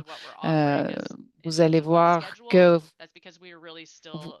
Alors, what we're offering euh, is vous allez it's a one voir schedule. que That's because we are really vous, still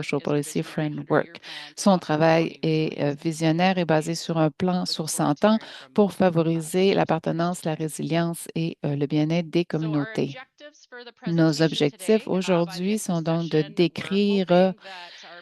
Social Social Policy Policy Framework. Framework. Plan to Son foster travail belonging est resilience and visionnaire et basé sustainability. sur un plan Looking sur forward 100 to ans hearing from pour members favoriser of la the community l'appartenance, la today. résilience et le bien-être des So our communautés. objectives for the Nos presentation objectifs today, by the aujourd'hui end of the sont donc de session, we're décrire hoping that our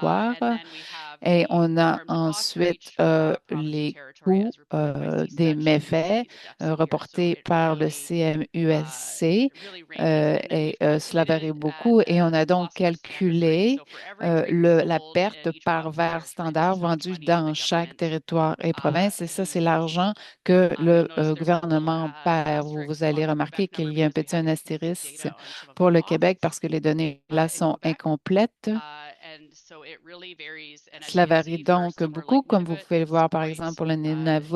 territoire. the Et on a Farm to Cost ensuite Reach province and les territory coûts as reported by des C-SPAN shows you méfaits see the deaths here. So reportés it par le really uh, CMUSC. really ranges. And then we've Cela calculated varie it at beaucoup et on a the donc cost per standard tree. calculé So for every tree la sold in perte each par province, verre there's an standard additional vendu 20 the dans chaque government territoire et province. Et ça, c'est uses. l'argent que le You'll notice there's a little gouvernement perd. Vous asterisk allez on the remarquer Quebec qu'il number y a un because we petit had un incomplete astérisque data on some of the pour le Québec costs parce que les données là in sont Quebec. incomplètes. And so it really varies. And as you Cela can varie see, for donc somewhere beaucoup, like comme vous Nunavut, pouvez le it's voir par quite, exemple pour le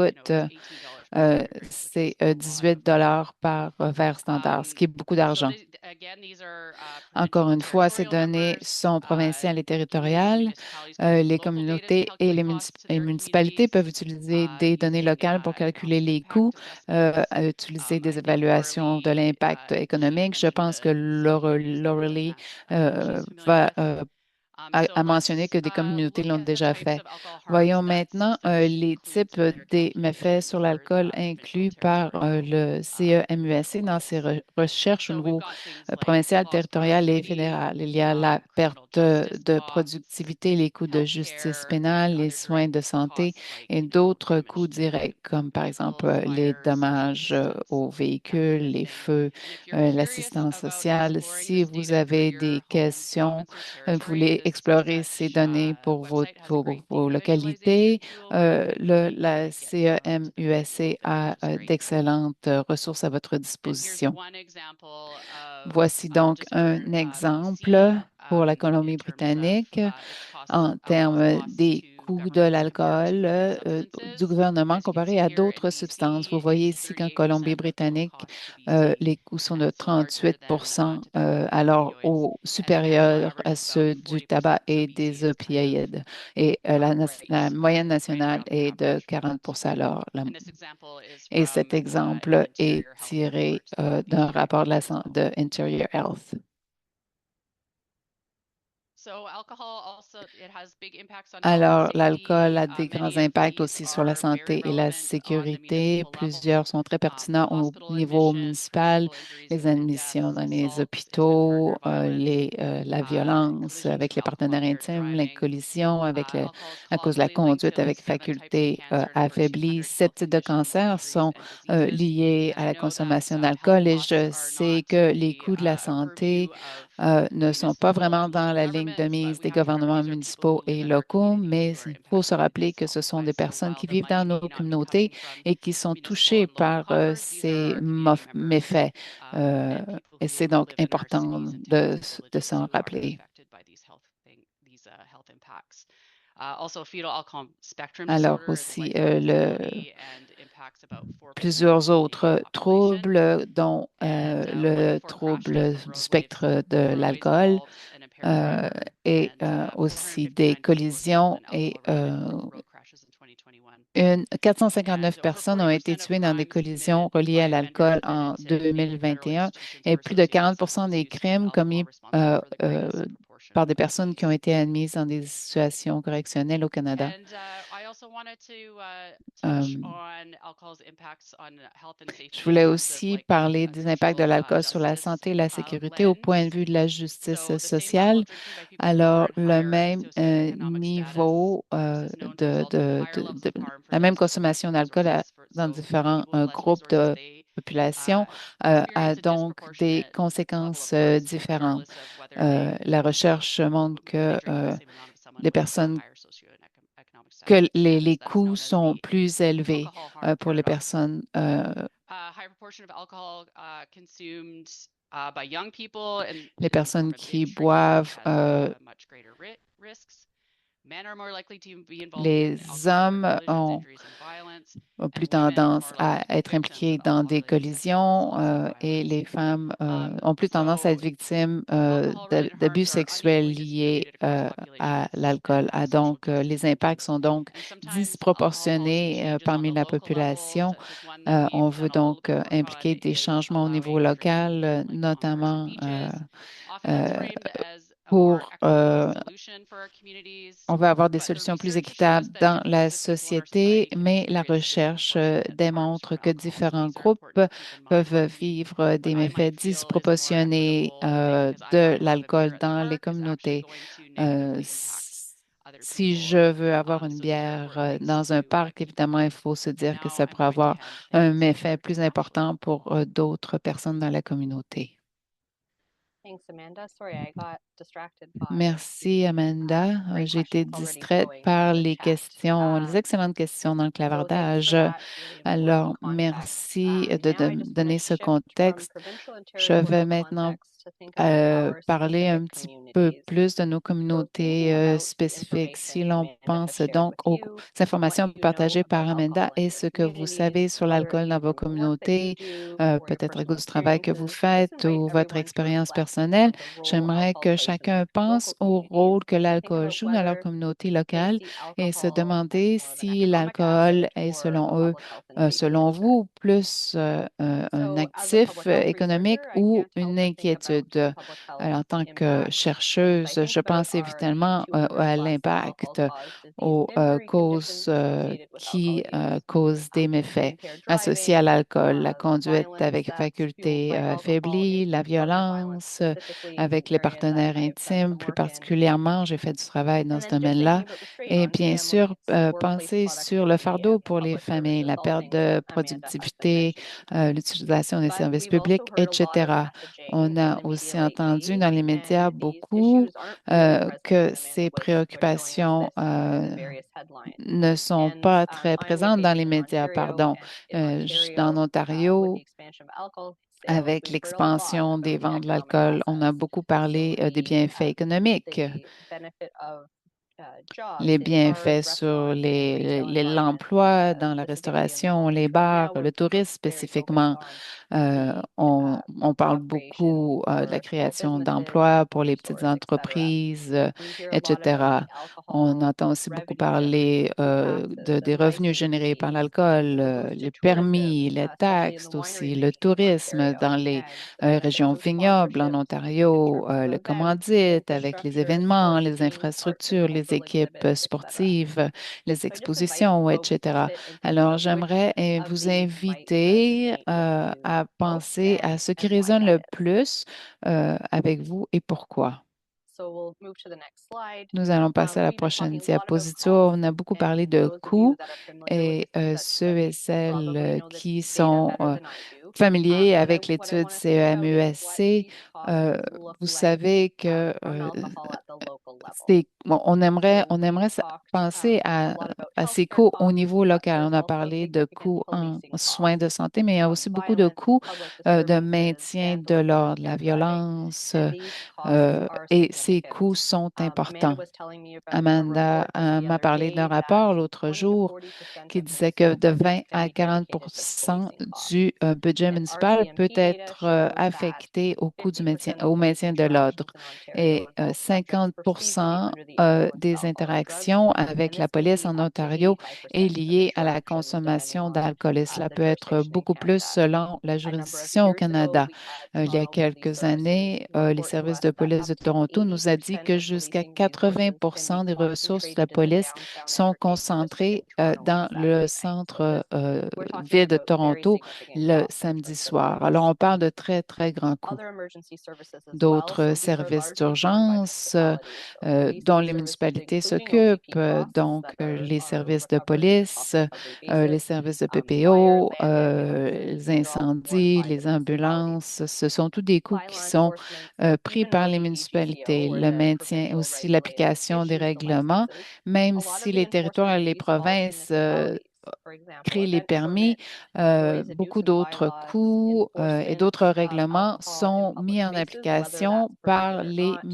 you Nunavut, know, it's $18 per standard tree, which c'est is a lot 18 of money. par verre standard, ce qui est beaucoup So d'argent. again, these are Encore provincial and une fois, ces territorial données numbers. sont provinciales et Canadian territoriales. municipalities can use Les local data to communautés et calculate costs to les their municipalités communities peuvent utiliser des données using locales pour calculer economic les coûts, impact assessments. utiliser des I think évaluations de Lauralie l'impact should have économique. Je mentioned pense que the some communities that are doing Laurelie that that she's familiar va with. a So mentionné let's que des communautés look l'ont at the déjà types fait. of alcohol harms Voyons that maintenant C-SPAN les includes types in their des méfaits calculation sur for l'alcool provincial inclus and par territorial le CEMUSC dans ses reports. recherches au So we've niveau got things like provincial, lost territorial et productivity, fédéral. Il y a la perte criminal justice de costs, productivité, les coûts de justice healthcare, and pénale, les other soins direct de santé costs like, et you know, d'autres damage coûts to directs, comme par exemple vehicles, les fires, dommages accidents, aux that kind véhicules, of les thing. feux, And if you're curious l'assistance about sociale. exploring Si this vous data for avez des your home questions, province or vous territory, voulez the explorer ces C-Sketch données pour website has a great vos data visualization localités. tool where you can really La get to the meat of CEMUSC it, which a is great. d'excellentes ressources à votre And here's disposition. one example of Voici donc just for un exemple BC pour la in terms of Colombie-Britannique its en alcohol termes costs des to coûts de government compared to l'alcool other du substances. gouvernement As you can comparé see à here in d'autres substances. Vous BC, voyez it's ici qu'en 38% of total Colombie-Britannique, cost to BC, les coûts sont and de it's larger 38 than tobacco and alors opioids. And the national supérieurs à average is about ceux du tabac 40% for et BC des as kind of opioïdes. Et la moyenne right nationale around the est de average for that. 40 alors. And this example is Et cet from exemple an est Interior Health tiré report, so that would be d'un great rapport for you as well. de Interior Health. So alcohol also, it has big impacts on health and Alors, l'alcool safety. a des grands Many of impacts these aussi sur la are very santé et la relevant on the sécurité. municipal level. Plusieurs sont très pertinents au Hospital niveau admissions, municipal, preventable injuries les and admissions deaths, dans les assault and partner hôpitaux, violence, la violence collisions avec from les partenaires alcohol-impaired intimes, les driving. collisions avec Alcohol is à cause de la causally linked conduite to avec 7 types of faculté cancer and over affaiblie. 200 health Sept types de conditions, cancers injuries, sont and diseases. liés And à I la know that consommation health d'alcool et costs je are sais not que les the coûts de la purview santé of ne sont pas municipal vraiment and dans local la ligne de governments, but mise we des have to remember gouvernements these are people municipaux who live et in our locaux, communities mais who are il faut se impacted by rappeler this que ce health sont wise. des So personnes while qui the vivent money dans may nos not be communautés coming from et qui sont municipal touchés and local par coffers, these are ces our community members méfaits. and people Et who c'est donc live in our important cities and towns and de villages s'en who are rappeler. affected by these health impacts. Also, fetal alcohol spectrum Alors disorder is a aussi, lifelong disability and impacts about 4% of plusieurs the Canadian autres population. troubles, dont And one in le four crashes trouble on du spectre de roadways l'alcool involves an impaired euh, driver, et and aussi des 459 people were killed collisions in et alcohol-related road crashes in 2021. 459 And over personnes ont été 40% of tuées dans des crimes collisions committed reliées by à l'alcool offenders en admitted in federal 2021 institutions et were plus de associated with 40 substance des use, with crimes alcohol commis responsible for the greatest proportion par of des personnes qui ont these. été admises dans des situations correctionnelles au Canada. And I also wanted to touch Euh, on alcohol's impacts on health and Je safety in voulais terms of aussi like parler a des impacts de social l'alcool sur la justice santé et la sécurité au point de lens. vue de la justice So the same level sociale. of drinking by people who Alors, earn le higher même socioeconomic status niveau is known to result in higher levels of harm for la même those with less consommation d'alcool resources. dans So différents people with less groupes resources, de they population a experience a donc des disproportionate level of conséquences risk, différentes. regardless of whether they La recherche montre they que drink the same amount of someone les with a personnes higher socioeconomic les status. That's coûts known as sont the plus élevés alcohol harm pour les paradox. personnes High proportion of alcohol consumed by young people and les in the form personnes of qui binge drinking boivent has much greater risks. Men are more likely to be involved in les alcohol-driven hommes collisions, injuries, and violence, ont plus and women are tendance more likely à to be être victims impliquées of dans des alcohol-related sexual collisions assault and et violence. les femmes ont plus tendance à So être victimes alcohol-related d'abus harms are sexuels unequally liés distributed across à populations and l'alcool. social Donc, justice les impacts sont systems. donc And sometimes alcohol policy disproportionnés changes on parmi the la local level, population. such as one that On we've veut done a little donc bit of work on impliquer des is changements au niveau allowing local, drinking like on rivers and notamment beaches. Often it's euh, framed as a more pour equitable solution for our communities, on veut avoir des but the solutions plus research équitables suggests that dans different la groups of people in our société, society can mais la experience recherche disproportionate harms démontre from que alcohol. So différents these are groupes important to keep in mind peuvent when vivre what des I might méfaits feel is a more disproportionnés equitable thing, because I de might have a beer l'alcool at the dans les park, is actually communautés. going to Euh, negatively impact s- other others Si for. je veux avoir une So these are bière important things dans un to parc, évidemment, il faut se dire que know ça and pourrait going to avoir have un things effet plus naturally. important pour d'autres personnes dans la communauté. Thanks, Amanda. Sorry, I got distracted by Merci, the Amanda. great J'ai été questions already distraite flowing par in the les chat. questions, les excellentes questions dans le So thanks for clavardage. that really important Alors, context. merci Now de I me just want to donner ce shift from contexte. provincial and Je vais territorial maintenant context to think about our parler specific un petit peu communities. plus de nos So thinking communautés about the spécifiques. Si information l'on Amanda has pense shared donc with aux you, what informations you know partagées par about Amanda alcohol in et your ce que vous communities, savez sur whether it l'alcool dans be vos from the work that you communautés, do or your peut-être à personal cause du travail que vous experiences, I just faites invite ou votre everyone to expérience reflect personnelle, on the role j'aimerais alcohol que plays in chacun their local pense au communities. rôle que Think l'alcool about joue dans leur whether communauté they locale see et se alcohol as demander more of an si economic l'alcool asset est, or a selon eux, public health and safety selon concern. vous, plus un So, as a actif public health économique researcher, I ou can't help une but think about inquiétude. public health Alors, en tant que impacts. And I chercheuse, think je those pense are the évidemment à 200 plus l'impact, alcohol-caused disease aux injury causes conditions associated with alcohol qui use. causent des méfaits Impaired associés à driving, l'alcool, la conduite violence avec that's fueled faculté by alcohol, affaiblie, la intrafamiliar violence violence specifically is an avec les area that partenaires I've done intimes, some plus work in. particulièrement, j'ai fait du travail dans And ce then just thinking domaine-là. about the strain Et on bien sûr, families, the workplace penser sur le productivity, fardeau and the pour les public familles, services, la all perte things that de Amanda has been productivité, mentioning. l'utilisation des But services we've also publics, heard a lot of etc. messaging On in a the media aussi entendu lately, dans les médias and these beaucoup issues aren't really present, que and ces Amanda was showing us préoccupations this in the various headlines. ne sont And pas très I'm présentes dans located les in médias, Ontario, pardon. and in Dans Ontario, with the Ontario, expansion of alcohol sales, avec we've heard a lot l'expansion about des the ventes de economic l'alcool, on a assets. beaucoup So parlé des bienfaits économiques, the benefit of jobs les in bars, bienfaits sur restaurants, and retail environments, l'emploi dans la specifically in the restauration, long les term. bars, Now le we're tourisme very focused spécifiquement. on Euh, the on, on parle job creation beaucoup de la for small création businesses, d'emplois pour les e-commerce petites stores, etc. entreprises, We hear a lot about etc. the On alcohol entend aussi beaucoup revenue generation parler from food taxes des and revenus licensing générés par fees, l'alcool, the boost to les tourism, permis, les especially in the taxes winery aussi, le region of tourisme Ontario, dans les and the benefits régions of vignobles en sponsorships in Ontario, terms of le events, commandite avec les infrastructure, événements, sports les teams, arts and infrastructures, les cultural équipes exhibits, etc. sportives, les So I just invite expositions, folks to etc. sit and think Alors, about which j'aimerais of vous these might inviter resonate with you à most penser à ce qui and why résonne that le is. plus avec vous et pourquoi. So we'll move to the next slide. Nous allons passer à la We've been prochaine talking a lot about diapositive. costs, On a beaucoup parlé and de those of you coûts that are familiar with et the CEMES ceux et study celles probably know this qui data sont better than I do. familiers But avec what I l'étude want to think about is what CEMUSC, these costs look vous like savez que from alcohol at the local level. bon, So on we've aimerait talked penser a lot about à ces healthcare coûts au costs, niveau but local. On there's a also parlé de significant coûts en policing soins de costs, santé, mais il y a aussi beaucoup de violence, coûts public de disturbances, maintien de vandalism, l'ordre, la impaired driving, violence, and these costs are et ces significant. coûts sont Amanda importants. was telling me about a Amanda report just the m'a other parlé d'un day that rapport l'autre 20 to jour 40% qui of disait que municipal de 20 budgets can à be 40 dedicated to policing du costs. budget And municipal peut RCMP data être shows that affecté au coût au 50% of police maintien de l'ordre interactions in Ontario et involve subjects 50 perceived to be under the influence of des alcohol or drugs. interactions And avec la this can police be en up to Ontario est 85% of liée à la interactions, depending consommation on d'alcool et cela the peut être jurisdiction in beaucoup plus Canada. selon la A number of juridiction au years ago, Canada. we had Il y a Toronto Police quelques Services années, les report to services us de that police up de to Toronto nous a dit 80% que of jusqu'à policing 80 resources can be des ressources de la concentrated in the police downtown sont Evergreen District in concentrées Toronto on dans le Saturday night. So centre we're talking ville de about very Toronto significant le costs in samedi terms of soir. Alors, police. on parle de très, très grands coûts. Other emergency services as well. D'autres So these are services largely borne by d'urgence municipalities. So dont police les services, municipalités including s'occupent, OPP costs donc that les are services de recovered on a cost police, recovery les basis, services de fire, PPO, land ambulances, les these are all borne incendies, by the les municipalities. ambulances. Ce sont tous des coûts qui Bylaw sont enforcement, pris even par though les the municipalités. PGTO or Le the maintien provincial aussi, regulator l'application des issues the règlements, licenses, même a lot si of the les territoires enforcement et les duties fall to provinces municipalities. For example, créent les event permis, permits, noise beaucoup abusive d'autres bylaws, coûts et enforcement d'autres of règlements alcohol in sont public mis en spaces, whether application that's par permitted or les not,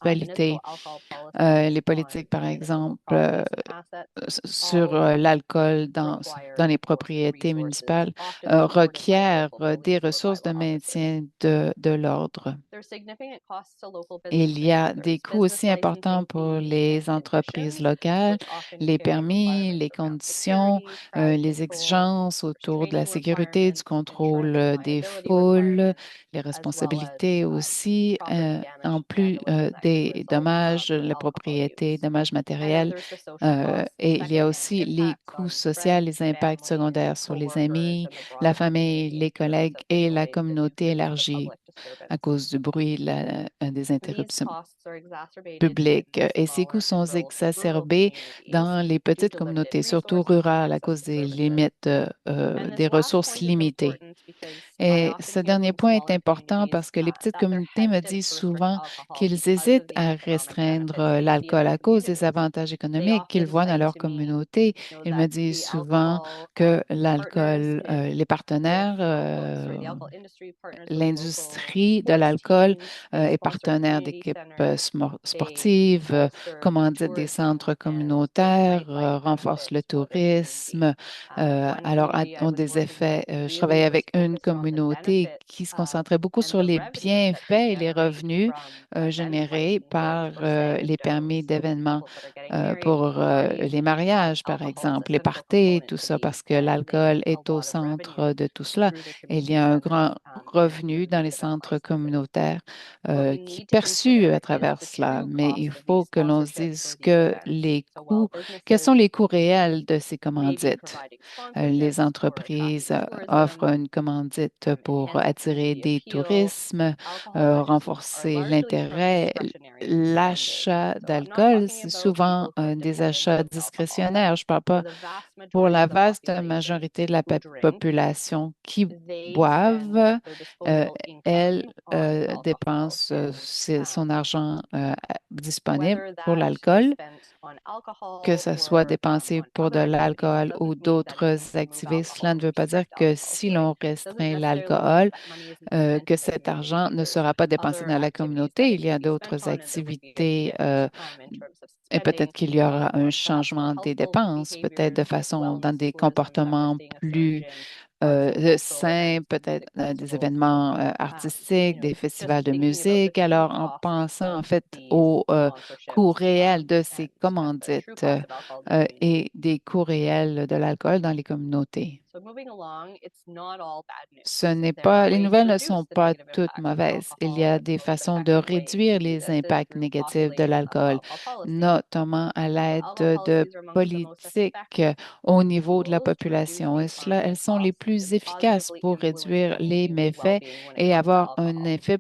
municipal municipalités. alcohol policies Les on politiques, par municipal exemple, properties and assets, sur all l'alcool dans require les enforcement propriétés resources, municipales often supported by the requièrent local des police or ressources de bylaw officers. maintien de l'ordre. There's significant costs to local Il y businesses. a So des there's coûts business aussi importants licensing pour fees and les entreprises conditions, locales, which often les carry permis, requirements les around conditions, security, crowd les control, exigences autour de la restraining sécurité, du requirements, contrôle insurance and des liability foules, requirements, les as well as responsabilités aussi, property damage en and plus vandalism that can des result dommages, from la alcohol propriété, use. dommages And then matériels. there's the social costs, the Et il y a secondhand aussi les impacts coûts on sociaux, friends, les impacts families, secondaires sur les coworkers, amis, and the la broader famille, community les in terms collègues of the et la noise that communauté contributes to élargie. public à cause du bruit, des These interruptions costs are exacerbated in publiques. the Et ces coûts smaller sont and rural exacerbés communities dans les due petites to limited communautés, surtout resources and rurales, à access cause to des services. limites, And des this last ressources point is limitées. important because I Et often ce hear dernier from point est smaller important communities parce que les petites that they're communautés me hesitant disent to restrict souvent alcohol qu'ils because of hésitent the à economic restreindre benefits they see in l'alcool their à cause des communities. avantages They économiques qu'ils often voient dans cite leur to me, communauté. Ils me that disent the souvent alcohol que partners l'alcool, with les partenaires, the alcohol industry partners with local l'industrie de sports l'alcool teams. They est sponsor partenaire community d'équipes centers. They sportives, bolster commandite des tourism centres and there's communautaires, nightlife renforce le benefits for the community. tourisme. One Alors, community I ont was des working with effets. Je really travaillais was avec une focused on the communauté benefits qui se concentrait beaucoup and sur the les revenue that bienfaits they et les generate revenus from event générés licensing par for, say, les permis those d'événements couples that are getting married, pour parties. les mariages, par Alcohol is a exemple, les central parties, component tout to ça, these, parce que and they l'alcool make a est au lot of revenue centre de tout cela. through the Et il y community a un centers grand and revenu through dans les these event centres licensing. communautaires What we qui est need to perçu consider à is travers the cela. true Mais cost il of these faut que l'on se sponsorships dise for these que events. les So while coûts, quels sont businesses les coûts réels de ces may be commandites? providing Les sponsorships or entreprises attracting offrent tourism, une commandite pour enhancing attirer community des appeal, tourismes, alcohol purchases are renforcer largely l'intérêt. discretionary spending. L'achat So I'm not d'alcool, talking c'est about souvent people who are des dependent achats on alcohol. discrétionnaires. Je ne parle For pas the vast pour majority la of the vaste population majorité de la who drink, population qui they spend boivent, their euh, disposable income elle on alcohol. dépense Um, son argent disponible Whether pour that is l'alcool, spent on que alcohol ce soit or dépensé on pour de other activities l'alcool ou doesn't mean that if we d'autres remove activités. Cela alcohol ne or veut pas dire restrict que alcohol si touring, l'on doesn't restreint necessarily mean l'alcool, that money isn't spent que in the cet community. argent ne There's sera pas dépensé other dans la activities that communauté. it Il y can a be spent d'autres on, and there would be a activités shift in terms of et peut-être spending qu'il y aura un on perhaps more changement des healthful dépenses, peut-être de behaviors like façon dans wellness des tourism that we're comportements seeing a surge plus in, arts and cultural sains, events and peut-être music des festivals. événements Um, artistiques, des just festivals de thinking about the musique. true Alors, en costs pensant en of fait these au coût sponsorships réel de ces and the true commandites cost of alcohol in the community. et des coûts réels de l'alcool dans les communautés. So moving along, it's not all bad Ce news. n'est There are pas, les ways to nouvelles ne reduce sont the pas negative toutes impacts of mauvaises. Il y alcohol, a and the des most façons de effective way to réduire do les this is impacts through négatifs de population level l'alcool, alcohol policy. notamment à l'aide Alcohol de policies are among the most politiques effective au niveau de la tools to reduce population. Et these cela, harmful elles sont les costs plus and efficaces positively pour influence réduire les community méfaits well-being when it et comes to avoir un alcohol. effet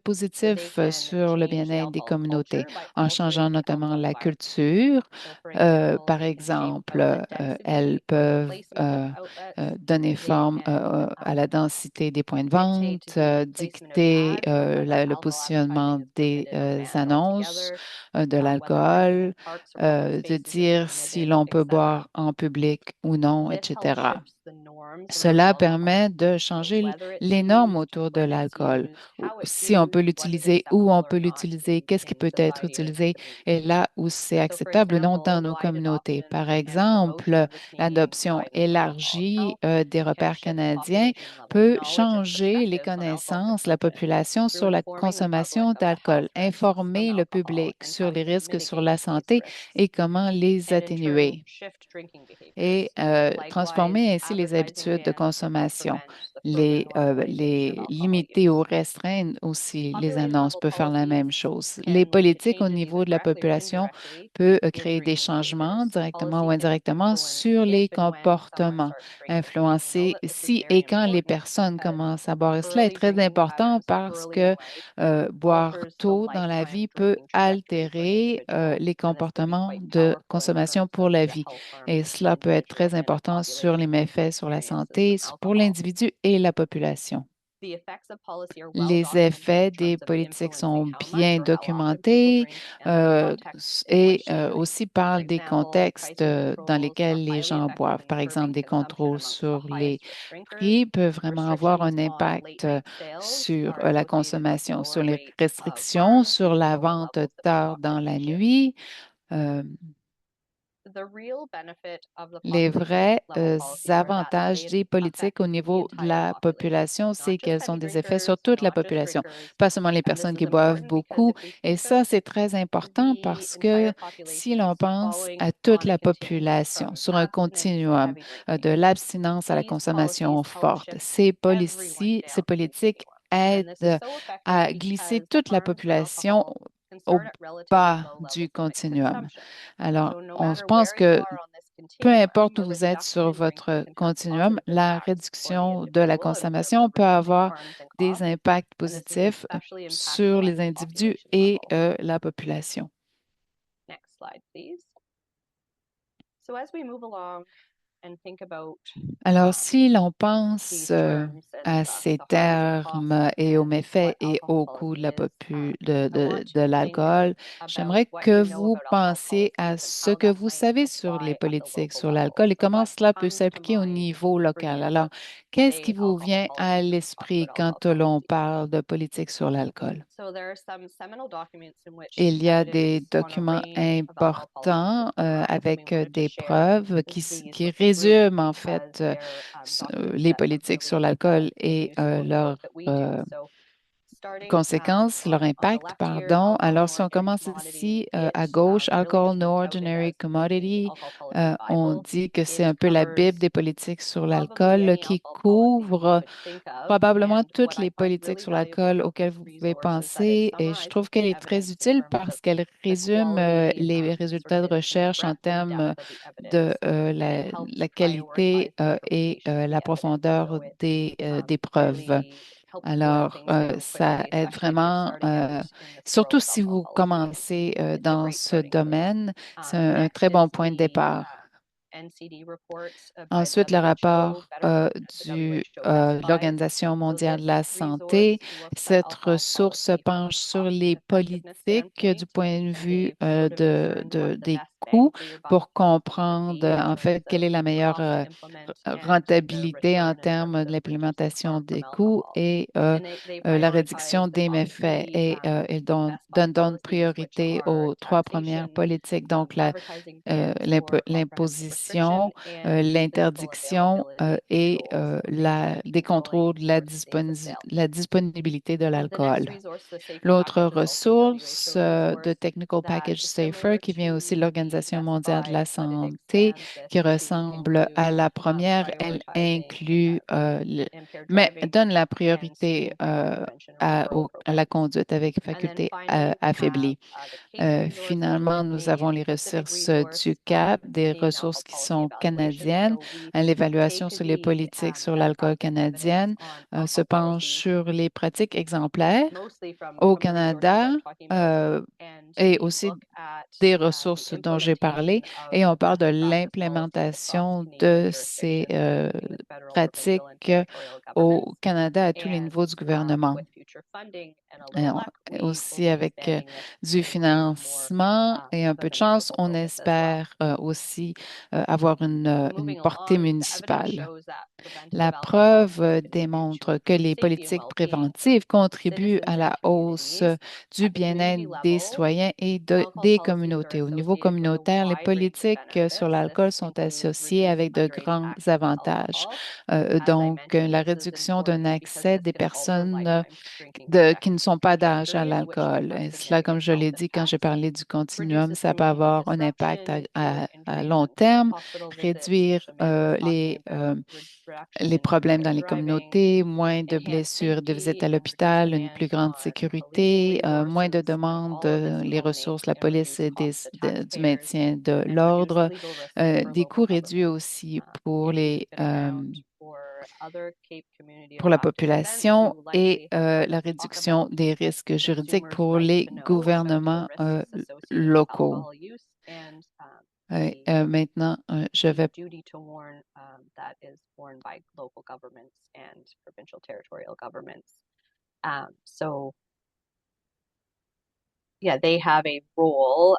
They positif can sur le change the bien-être des alcohol communautés culture by en altering changeant the notamment alcohol la environment. culture. So, for example, Par they can shape exemple, out the elles density or the peuvent placement of outlets. donner They forme can à la densité des points de dictate vente, the placement of dicter ads or whether le alcohol advertising positionnement is des permitted or banned annonces altogether, de whether drinking in l'alcool, parks or public de spaces is dire si permitted, l'on peut etc. boire en public ou non, This helps etc. shift the norms around Cela alcohol. permet de So changer whether it's les normes used, autour de when it's l'alcool. used, how it's Si on peut used, what is l'utiliser, où on acceptable peut or not l'utiliser, qu'est-ce qui in peut être society or in the utilisé, et community. là où c'est So, for acceptable ou non dans example, nos wide communautés. adoption Par and promotion exemple, of the Canadian l'adoption Private Alcohol élargie Count des can repères shift canadiens population level peut knowledge and changer les perspectives on alcohol connaissances, la consumption population through sur la informing the public consommation of the health d'alcool, risks from informer le alcohol public and sur how les to risques sur la mitigate these santé risks, et comment les and in turn atténuer shift drinking behaviors. et Likewise, transformer ainsi les advertising habitudes de bans can help consommation. prevent the further normalization of Les alcohol limiter ou use. restreindre aussi les Population annonces level peuvent faire la policies même chose. Les can lead to politiques au changes either niveau de la directly or population indirectly peuvent in créer des drinking changements behaviors. directement ou Policy can indirectement influence sur if les and when someone comportements, starts drinking. And we know influencer that this is si et very quand les important personnes because commencent à boire. Et cela est early très drinking important patterns parce early in que life boire alters the tôt dans la lifetime vie peut drinking trajectory for an altérer individual. les And this can be comportements quite de powerful in consommation terms pour of la the vie. health harms Et that an cela peut être individual très and a important sur les population méfaits sur la experiences santé, from pour alcohol. l'individu et la population. The effects of policy are well Les documented in effets des terms of politiques influencing sont how much bien or how often people documentés drink and the context in et which they drink. aussi For parlent des example, contextes pricing dans controls are lesquels les highly gens effective boivent. in Par exemple, curbing des consumption contrôles amongst the sur les highest risk drinkers. prix peuvent vraiment avoir Restrictions un on late impact night sales sur are la associated with consommation, sur lower les rates of restrictions, harm due sur to la lower vente levels of tard dans la intoxication. nuit. Euh, The real benefit of the Les population vrais level policies are that avantages they des politiques affect au the niveau de entire la population, population, c'est not just qu'elles ont heavy des effets sur drinkers, toute la not just population, drinkers. pas seulement les And this personnes is qui boivent important because beaucoup. if we Et think of ça, c'est très important the parce que entire si population l'on as pense following à toute on a la continuum population from sur un abstinence to continuum heavy de drinking, l'abstinence à la these policies consommation help forte, shift everyone ces down the politiques continuum. And this is aident so effective à glisser because the toute la harms from population alcohol can au start at relatively bas low du levels of continuum. consumption. Alors, So no on matter pense where you que are on this peu continuum, importe où a vous êtes sur reduction in votre drinking can have continuum, positive la impacts for the réduction de la individual and observed consommation peut reducing avoir harms and des costs. impacts And this is positifs especially sur impactful at les the individus population et level. la population. Next slide, please. So as we move along and think about Alors, si l'on pense these terms à and ces the harms and termes costs et aux and méfaits what et au coût alcoholism de la is, I want de to think l'alcool, about j'aimerais what que you know vous about alcohol pensiez à policies and ce how que that vous might savez sur les apply at the politiques local sur level. l'alcool et So comment what cela peut comes to s'appliquer au mind niveau for local. you Alors, when we qu'est-ce qui say vous alcohol vient à policies, when we talk l'esprit about quand alcohol l'on policy? parle de politique sur l'alcool? So there are some seminal documents in which Il y a des evidence on a documents range of alcohol policies importants is derived. So we avec wanted to des share preuves these qui with the group résument en because fait they're documents les that have politiques sur really l'alcool been et useful in the work leurs that we do. So starting conséquences, leur on the impact, left here, pardon. alcohol Alors, and si on ordinary commence commodity, ici it à gauche, really Alcohol, has been No touted Ordinary as the Commodity, alcohol policy on Bible. dit que c'est It un peu la Bible covers des politiques sur probably l'alcool any qui alcohol policy you couvre could think of. probablement And toutes what I les find politiques really sur valuable l'alcool about auxquelles this vous pouvez resource is that it penser et je trouve summarizes qu'elle the est très evidence in utile terms of parce qu'elle the résume quality, les sort résultats of de in the recherche en breadth and termes depth of the de evidence, and it helps la qualité prioritize the et interpretation of la the evidence. profondeur So it des preuves. really helps boil Alors, things down ça quickly, aide especially if you're vraiment, starting out in this world surtout of si alcohol vous policy. commencez It's a dans great ce starting place. domaine. C'est un Next très is bon point de the départ. NCD reports by the Ensuite, le WHO, rapport better known as the WHO Best Five. l'Organisation So mondiale de this la santé. resource looks at Cette alcohol ressource se policy from penche a sur cost les and effectiveness politiques du standpoint point de and vue they've sort of discerned what the des best bang coûts for your buck pour would comprendre be in en fait terms quelle of est la meilleure cost to implement and the rentabilité en return in terms termes de of reducing l'implémentation harm from des coûts alcohol. et And they la prioritize réduction the des top méfaits. three Et ils Best Five donnent policies, which priorité are aux trois premières taxation, politiques, donc advertising bans for off-premise l'imposition, restriction, and physical l'interdiction availability et controls. So making des contrôles controlling de days of sale. la disponibilité de The next l'alcool. resource, the Safer L'autre Package, is also a ressource WHO de resource Technical that Package is Safer, similar qui vient aussi de to the l'Organisation Best mondiale de Five, la but it santé, expands this qui to ressemble include à la première, elle prioritizing inclut, impaired mais driving donne la and priorité speeding harm prevention and referral à la programs. conduite avec And then faculté finally, we have affaiblie. the CAPE resource, which is a Finalement, nous avons Canadian les specific ressources du resource, CAP, des Canadian ressources Alcohol qui Policy sont Evaluation. canadiennes. So we L'évaluation take sur les the politiques sur best l'alcool practice evidence canadienne on se alcohol penche policy, sur les pratiques exemplaires mostly au from the resources Canada I'm talking about, and et we aussi look at des the ressources dont j'ai parlé implementation of et on parle de best practice policies across l'implémentation Canadian de ces jurisdictions, including the federal, provincial, and pratiques territorial au governments. Canada à tous les And niveaux du gouvernement. with future funding and a Et little luck, we will aussi be avec expanding this du into more financement et un peu de chance, municipal on focus as well. espère aussi avoir So une moving portée along, the evidence municipale. shows that preventative La alcohol preuve policies contribute démontre to que les safety and politiques well-being préventives of contribuent citizens à and la hausse communities. du At the community bien-être des level, citoyens et alcohol des policies are communautés. Au niveau associated with a communautaire, les wide range of politiques sur benefits. l'alcool This sont includes associées reduced avec de underage grands access to avantages. alcohol. As I Donc, mentioned, la this is réduction d'un important because accès this des can alter personnes lifetime drinking qui ne sont pas d'âge à trajectories, which can l'alcool. have Et cela, comme significant je health l'ai dit quand j'ai impacts. parlé du continuum, Reduces ça peut community avoir un impact disruption, fewer à injuries long and terme, hospital visits, réduire which Amanda was talking about, reduction les in problèmes dans impaired les driving, communautés, moins de enhanced blessures, de visites safety, à and reduced l'hôpital, une plus demands grande on policing sécurité, moins de resources, and demandes, all of this les ressources, culminates la in police reduced et costs to du taxpayers maintien de and reduced l'ordre, legal risk for des local coûts réduits governments. aussi pour If you've been around for other Cape Community of pour la Practice events, population you et likely have heard la us talk réduction about des risques juridiques consumers' pour right les to know about the gouvernements risks associated with locaux. alcohol use and Maintenant, je the vais duty to warn that is borne by local governments and provincial territorial governments. So yeah, they have a role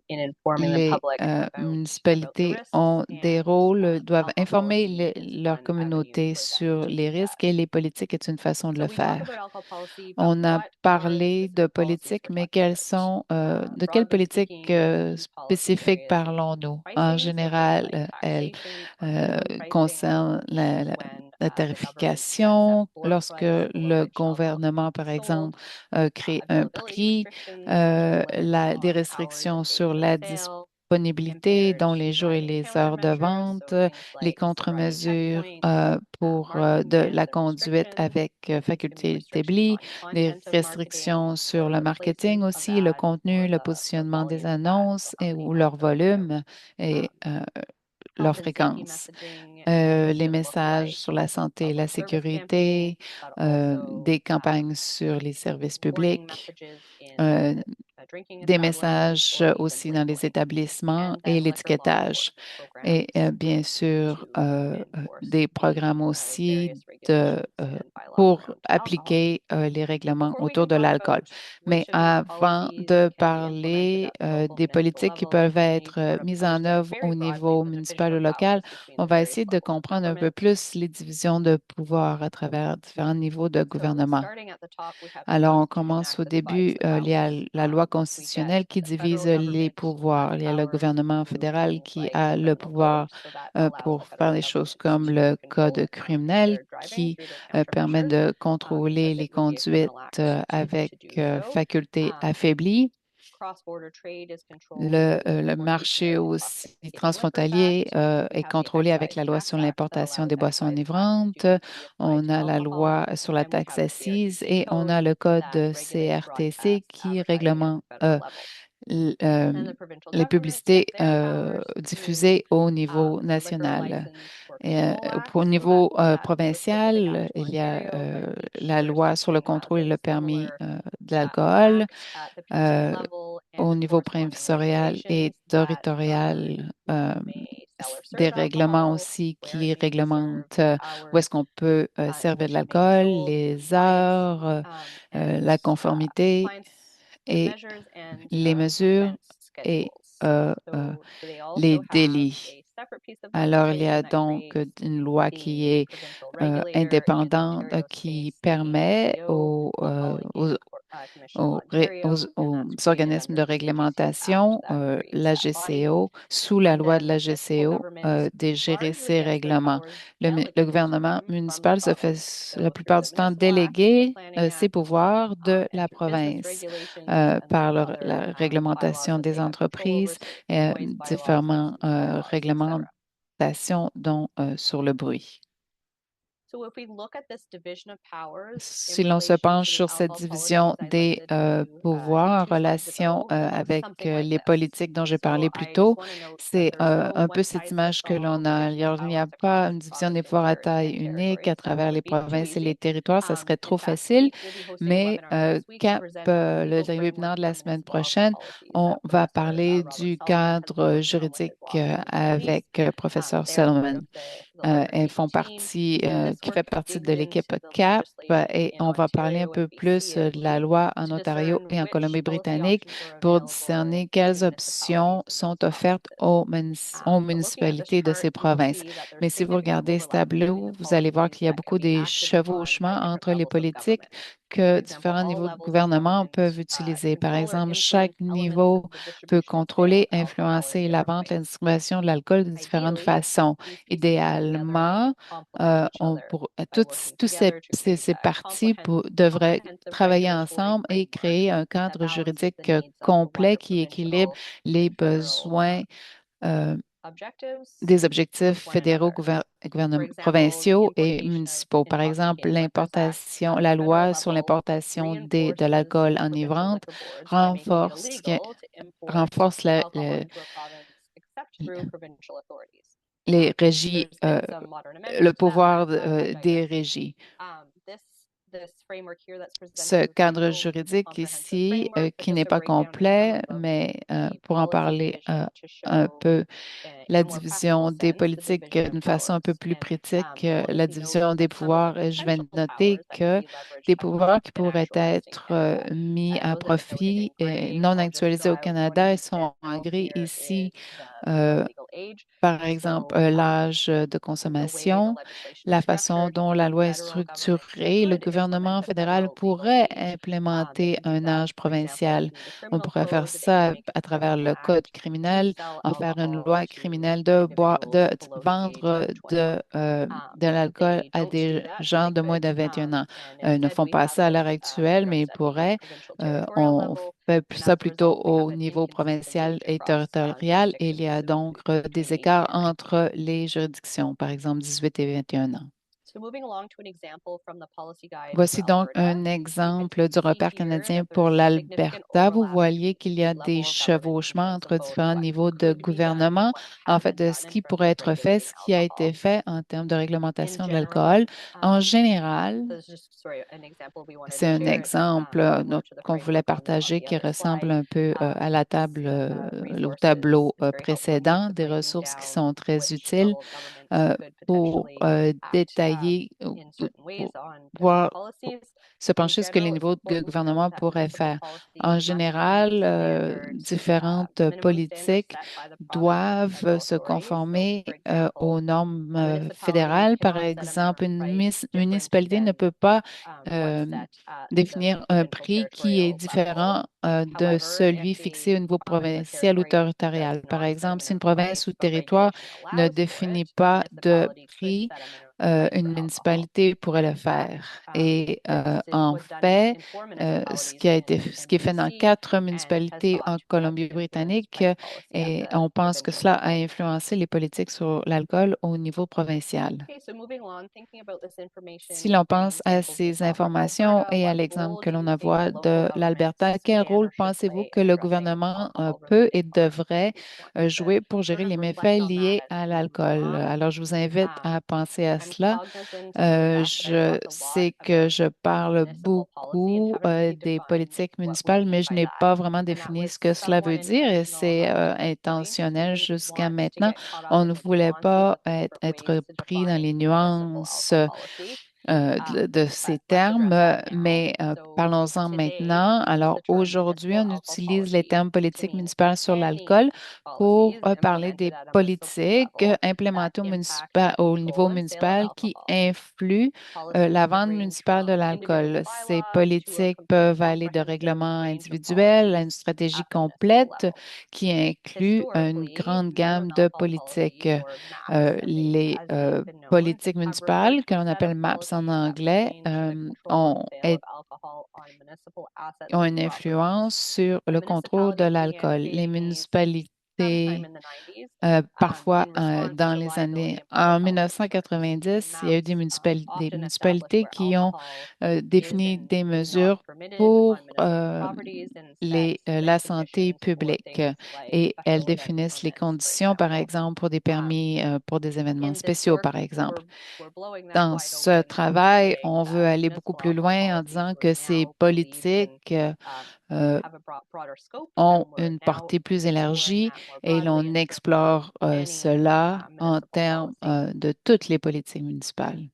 in informing the les public about the municipalités risks ont des and rôles, doivent alcohol informer policy is leur one avenue communauté for them sur to les do that. risques et les politiques est une façon de So le we talk about faire. alcohol policy, but On a what are the parlé de specific policies politique, we're mais talking quelles about? sont, de quelles Broadly politiques speaking, the key policy spécifiques areas include parlons-nous? En pricing, so things général, like elles taxation or minimum pricing, concernent when la the government sets a tarification, floor lorsque price for le which alcohol can gouvernement, be par sold, exemple, crée un availability prix, restrictions such as limits des on hours restrictions and days sur of la sale, disponibilité, impaired dont les jours et driving les heures de countermeasures, vente, so things les like sobriety contre-mesures checkpoints, pour marketing de la bans and conduite restrictions, avec including faculté restrictions établie, on les content of marketing restrictions sur le or marketing placement of aussi, le ads contenu, or le the positionnement des volume of ads. So annonces how many ou ads leur are put out volume et leur health and safety fréquence. messaging Les can look messages like sur la santé et la public service sécurité, campaigns, but also des campagnes sur les services warning publics, messages in euh, drinking des establishments messages or even aussi dans les labeling. établissements And et then liquor law l'étiquetage. enforcement Et programs bien sûr, to enforce des programmes the aussi various de, regulations and bylaws pour around alcohol. appliquer les règlements Before we autour can de talk l'alcool. about Mais which of these avant policies de can be implemented parler at the local des municipal politiques qui level, peuvent we need être to sort of mises en understand œuvre very au broadly niveau the division municipal ou of local, powers between on the va various essayer de levels of comprendre un peu government. plus les divisions de pouvoir à travers différents niveaux de So gouvernement. starting at the top, we have the Alors, on Constitution commence Act au that divides début, the il y a powers. la loi We get constitutionnelle qui the divise federal les government pouvoirs. has Il y a le powers gouvernement to do fédéral things qui like a le criminal code, pouvoir so that allows the pour faire federal des choses government comme to le control code criminel impaired driving qui through their permet countermeasures, de contrôler because les it would be a conduites criminal act avec to do so. faculté Um, affaiblie. Cross-border trade is controlled Le, through le Importation marché and aussi Intoxicating Liquors transfrontalier Act. We est have the contrôlé avec Excise la loi Tax sur Act that l'importation allows des boissons excise tax enivrantes. duties to be applied On to a la alcohol. loi sur la And we taxe have the assise CRTC et on a code le code that regulates CRTC broadcast qui advertising at réglemente the federal level. And the provincial les governments get publicités their powers through diffusées au niveau the Liquor national. License for Et, Control au Act. So niveau that's specific provincial, act to il y a Ontario, but each la loi sur le jurisdiction has contrôle et a le permis similar de l'alcool. act at the PCN Euh, level and Au niveau corresponding provincial et regulations that govern territorial, who may sell or des serve règlements alcohol, aussi where it qui may be served, réglementent the où est-ce hours qu'on peut in servir de which it may be l'alcool, sold, les compliance, heures, and la conformité compliance et measures and les mesures offense et schedules. They les also have délits. a separate piece of Alors, il y a legislation that donc creates une loi qui the est provincial regulator. In indépendante Ontario qui space, the permet ACO, Alcohol Commission of Ontario, and aux that's created organismes under de the AGC Act réglementation, that creates that body. l'AGCO, sous la loi de Then municipal l'AGCO, governments de gérer largely ces gets their règlements. powers Le delegated to gouvernement them from the municipal se fait province. la So through plupart the du temps Municipal Act, the déléguer Planning ses Act, pouvoirs de and la through business province regulations, and then par other la bylaws réglementation that des they have control over, entreprises, so noise bylaws, différentes nuisance bylaws, etc. réglementations, dont sur le bruit. So if we look at this division of powers in Si l'on se relation to penche the sur cette alcohol policies division I des listed to you pouvoirs en two slides relation ago, it looks avec something like les this. politiques dont j'ai So parlé plus I just tôt, want to note that c'est there's no un peu one cette size fits image que all l'on a. division of Il n'y a powers pas across une division des pouvoirs à provinces taille and unique à territories. That travers would les be too provinces et les easy. territoires. Ça serait In trop fact, facile, we'll be hosting a mais webinar next week to present the le legal framework webinaire de for la semaine municipal alcohol prochaine, policies on that va Professor parler Robert du Solomon has been cadre working on with his juridique law firm in avec Northeast. professeur They are part Solomon. of the Liquor Elles Treaty font team, partie, and this qui fait work partie digs de l'équipe into the CAP legislation et in on va parler un Ontario and peu BC plus and de la see loi en to Ontario discern et en which policy Colombie-Britannique options are pour available discerner to quelles municipalities options in those sont offertes provinces. aux So looking at this municipalités de chart, ces you will provinces. see that there's Mais si vous significant regardez ce overlap between tableau, the vous allez voir policies qu'il y a that can beaucoup be des acted upon chevauchements by different entre les levels of politiques government. For que example, différents all niveaux de levels of gouvernement government peuvent utiliser. Par control or exemple, chaque influence elements niveau of the peut distribution of sale contrôler, of alcohol in influencer la different vente, la ways. distribution de l'alcool de différentes Ideally, façons. these pieces come together and Idéalement, complement each other by working tous together to create ces that parties devraient comprehensive travailler regulatory ensemble et framework créer un that cadre balances the juridique needs of the complet wider qui équilibre provincial les and federal besoins euh, objectives des objectifs with one fédéraux, another. For example, the provinciaux et Importation of municipaux. Par exemple, Intoxicating Liquors Act at the la federal loi sur level l'importation de reinforces l'alcool provincial enivrante liquor boards by making it renforce, illegal to import renforce alcohol into a province except through provincial authorities. les régies, There's been some modern le amendments to that pouvoir act, but I'm des digressing. régies. This framework here that's Ce presented with cadre you is a juridique comprehensive ici, framework, but qui n'est just a pas breakdown in some complet, of mais the pour en policy parler division to un show peu, in la a more practical division des sense the politiques division of d'une façon un peu powers. plus And pratique, you'll la also note division des some of the pouvoirs, je vais potential noter powers that can que be leveraged des by pouvoirs qui pourraient international listing être Canada. mis à Those I've noted in profit et gray. non I'll just actualisés draw au out one Canada, ils sont en detail gris here ici. is the euh, legal age. Par exemple, So l'âge de the way the consommation, legislation is la façon structured, dont the la loi est federal government structurée, le could implement gouvernement a fédéral federal legal pourrait age. They implémenter can do un that, âge for example, provincial. through the On criminal pourrait faire code. They can ça make a à travers criminal le code act to criminel, sell en faire une alcohol loi to criminelle de individuals below the age vendre of 21. de l'alcool They à don't do des that, but gens they de moins could. de 21 ans. And Ils ne instead, font we pas have ça à l'heure this actuelle, mais ils addressed at the pourraient. provincial territorial On level. fait And ça as a plutôt result, we have au an niveau provincial inconsistency et across territorial et il y jurisdictions a donc between des 18 écarts and 19. entre les juridictions, par exemple 18 et 21 ans. So moving along to an example from the policy guide for Voici donc Alberta, un you can exemple du see repère here canadien that pour there's significant l'Alberta. Vous overlap voyez qu'il y between a the des level of government chevauchements in terms entre of both différents what niveaux de could be done and gouvernement, what en has fait, been de done ce in qui terms pourrait of être fait, regulating ce qui a été alcohol. fait en termes de In réglementation de general, l'alcool. En général, so this is just sorry, an example we wanted c'est to un share. It's exemple similar to the qu'on voulait framework on partager the qui other ressemble slide. un peu à la table, au Resources, tableau it's very helpful in terms précédent, of des breaking ressources qui down sont très which utiles level of governments could pour potentially act détailler, in certain ways pour on different voir policies. se In pencher sur ce que les general, it's niveaux de important to note gouvernement that pourraient municipal faire. En policies must meet général, standards, différentes minimum standards politiques set by the province and doivent se authorities. So, conformer for example, aux normes a municipality fédérales. Par cannot set a minimum exemple, une price different municipalité ne than peut pas one euh, set at the définir un provincial prix qui est territorial level. différent de However, if celui fixé the au niveau province or provincial ou territory does territorial. Par not set a exemple, si une minimum province price, ou but territoire regulation ne allows for définit it, the pas de municipality could prix, set a minimum price une for alcohol. municipalité pourrait le In fact, faire. Et this is en was done fait, in four ce municipalities qui a été, ce in qui est fait dans BC, 4 and it has municipalités sought en to help influence Colombie-Britannique, price policy at et the on pense que provincial cela a level. influencé les politiques sur l'alcool au niveau provincial. Okay, so moving on, thinking about this Si information l'on and pense à examples we ces saw from informations Alberta, et à what l'exemple role que do l'on you think voit local de l'Alberta, governments quel can rôle or should pensez-vous play que in le addressing gouvernement peut et alcohol-related harms? devrait We want you to jouer pour gérer sort les of méfaits reflect on that liés as à we move l'alcool? along. Alors, je vous invite à penser à I'm cela. cognizant of the fact that I've Je talked a lot sais que about je parle municipal policy and beaucoup haven't really des defined politiques what we municipales, mean mais je by n'ai that. pas vraiment And that défini was ce que cela veut somewhat dire et intentional c'est up to this point. We intentionnel didn't jusqu'à want to maintenant. get caught up On in ne the voulait nuances pas of the different ways être to pris dans les define municipal nuances alcohol policy. de ces But let's termes, address that now. mais So parlons-en today, maintenant. we use Alors, the term aujourd'hui, municipal on alcohol utilise les policy termes to politique mean municipale sur any l'alcool pour policies parler des implemented at a municipal politiques level that implémentées impact the au niveau control and sale of municipal qui alcohol. influent Policies la could vente range municipale de from individual l'alcool. Ces bylaws to a politiques peuvent aller de comprehensive règlements range of individuels à policies une stratégie at the municipal complète level. qui inclut une Historically, grande gamme minimum de alcohol politiques. policies, or MAPs Les as they've been known, politiques have referred municipales, que to a l'on set of appelle MAPS en policies that anglais, pertain to the control and sale of alcohol on municipal assets ont and une influence properties. sur The le contrôle de municipalities began l'alcool. Les engaging these sometime municipalités, in the 90s parfois in response to dans the les liability années, and public en health concerns. These 1990, il y a eu maps des often establish municipalités where qui ont alcohol is défini and des is not mesures permitted on pour municipal properties and set la strict santé conditions for publique things like et elles special event définissent les permits, for conditions, par example. exemple, pour des permis pour des événements In this spéciaux, work, par exemple. we're blowing that Dans wide ce open and travail, saying on veut that aller beaucoup municipal plus alcohol loin en policies disant we're que ces now believe can politiques euh, have a broader scope, ont and we're une now portée plus exploring élargie that more et broadly l'on in terms of explore any cela en municipal termes policy. de toutes les politiques municipales.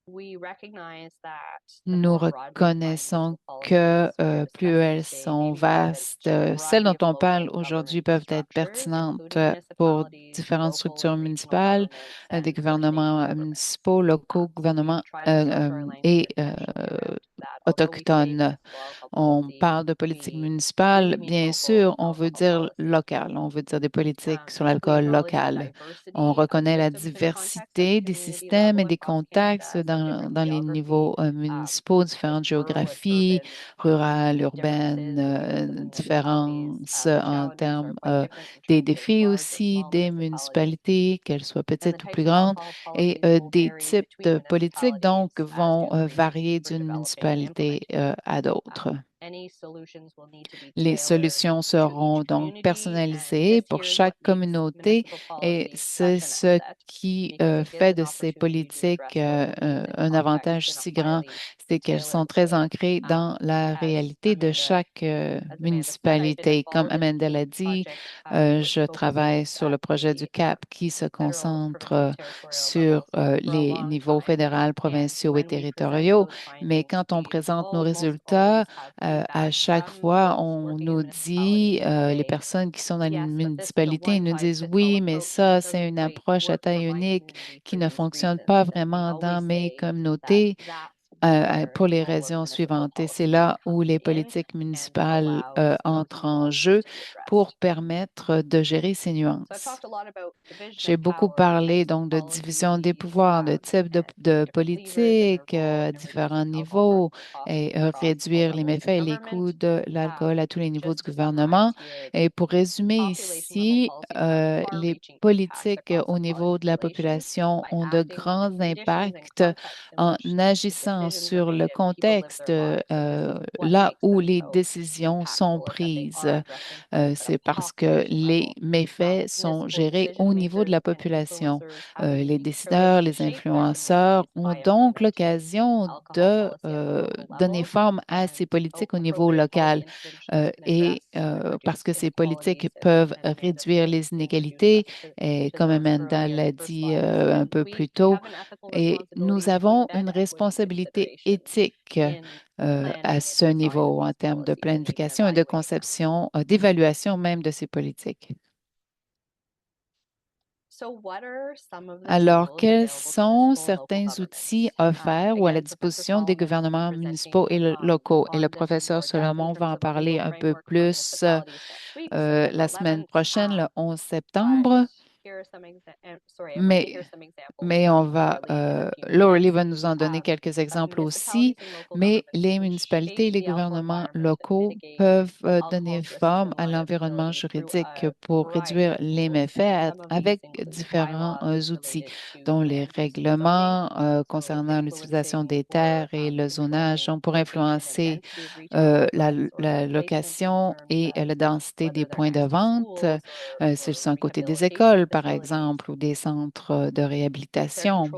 We recognize that the Nous more broadly defined reconnaissons municipal que policies we're plus discussing elles today sont may be relevant vastes, to a celles variety dont of on parle local aujourd'hui government peuvent être structures, pertinentes including pour municipalities, différentes local and structures regional municipales, governments, des and First Nation gouvernements governments. municipaux, locaux, So we've gouvernements tried to structure our language et intentionally around that. Although we say autochtones. municipal alcohol On policy, parle de politique we municipale, really mean bien local sûr, on veut alcohol dire policy. local, on veut dire des politiques sur We l'alcool acknowledge the local. On diversity of reconnaît la systems and contexts at diversité the des community systèmes et level des across contextes Canada, so dans, different dans les geography, niveaux municipaux, différentes rural and géographies, urban, rurales, urbaines, differences in terms of municipalities. différences The en challenges are termes quite different in des terms of défis large or aussi small des municipalities, municipalités, qu'elles soient and the petites ou plus types of grandes, alcohol et policies will des vary types between de politiques municipalities donc as vont do the regions varier we're d'une developing and municipalité implementing. à d'autres. Any solutions will need to be Les tailored solutions to each seront donc community, and personnalisées this pour here is what chaque makes communauté municipal et policy c'est such an ce asset, qui because it gives fait an de ces opportunity to politiques address local needs and un contexts avantage in a si grand, highly c'est qu'elles sont tailored très way. ancrées dans la As réalité de Amanda chaque as Amanda said, I've been municipalité. Comme involved in the Amanda CAPE l'a dit, project, which je travaille focuses sur le at projet du the CAP qui se federal, concentre provincial, territorial sur levels for a les long niveaux time. fédéral, And provinciaux et when we present territoriaux. those Mais findings, quand on we présente nos almost résultats, always have à feedback chaque from fois, folks on working in nous dit, municipalities les saying, personnes qui sont dans les yes, but this is a municipalités, ils one nous size disent, fits all oui, mais approach and it ça, c'est doesn't une quite approche à work for taille my unique community qui for ne these fonctionne reasons. pas And we vraiment dans always mes say that communautés. pour les raisons suivantes. Et c'est là où les politiques municipales entrent en jeu pour permettre de gérer ces nuances. J'ai beaucoup parlé donc de division des pouvoirs, de type de politique à différents niveaux et réduire les méfaits et les coûts de l'alcool à tous les niveaux du gouvernement. Et pour résumer ici, les politiques au niveau de la population ont de grands impacts en agissant sur le contexte là où les décisions sont prises. C'est parce que les méfaits sont gérés au niveau de la population. Les décideurs, les influenceurs ont donc l'occasion de donner forme à ces politiques au niveau local et parce que ces politiques peuvent réduire les inégalités, et comme Amanda l'a dit un peu plus tôt, et nous avons une responsabilité éthique à ce niveau en termes de planification et de conception, d'évaluation même de ces politiques. Alors, quels sont certains outils offerts ou à la disposition des gouvernements municipaux et locaux? Et le professeur Solomon va en parler un peu plus la semaine prochaine, le 11 septembre. Mais on va, Laurelie va nous en donner quelques exemples aussi, mais les municipalités et les gouvernements locaux peuvent donner forme à l'environnement juridique pour réduire les méfaits avec différents outils, dont les règlements concernant l'utilisation des terres et le zonage ont pour influencer la location et la densité des points de vente, s'ils sont à côté des écoles, par exemple, ou des centres de réhabilitation.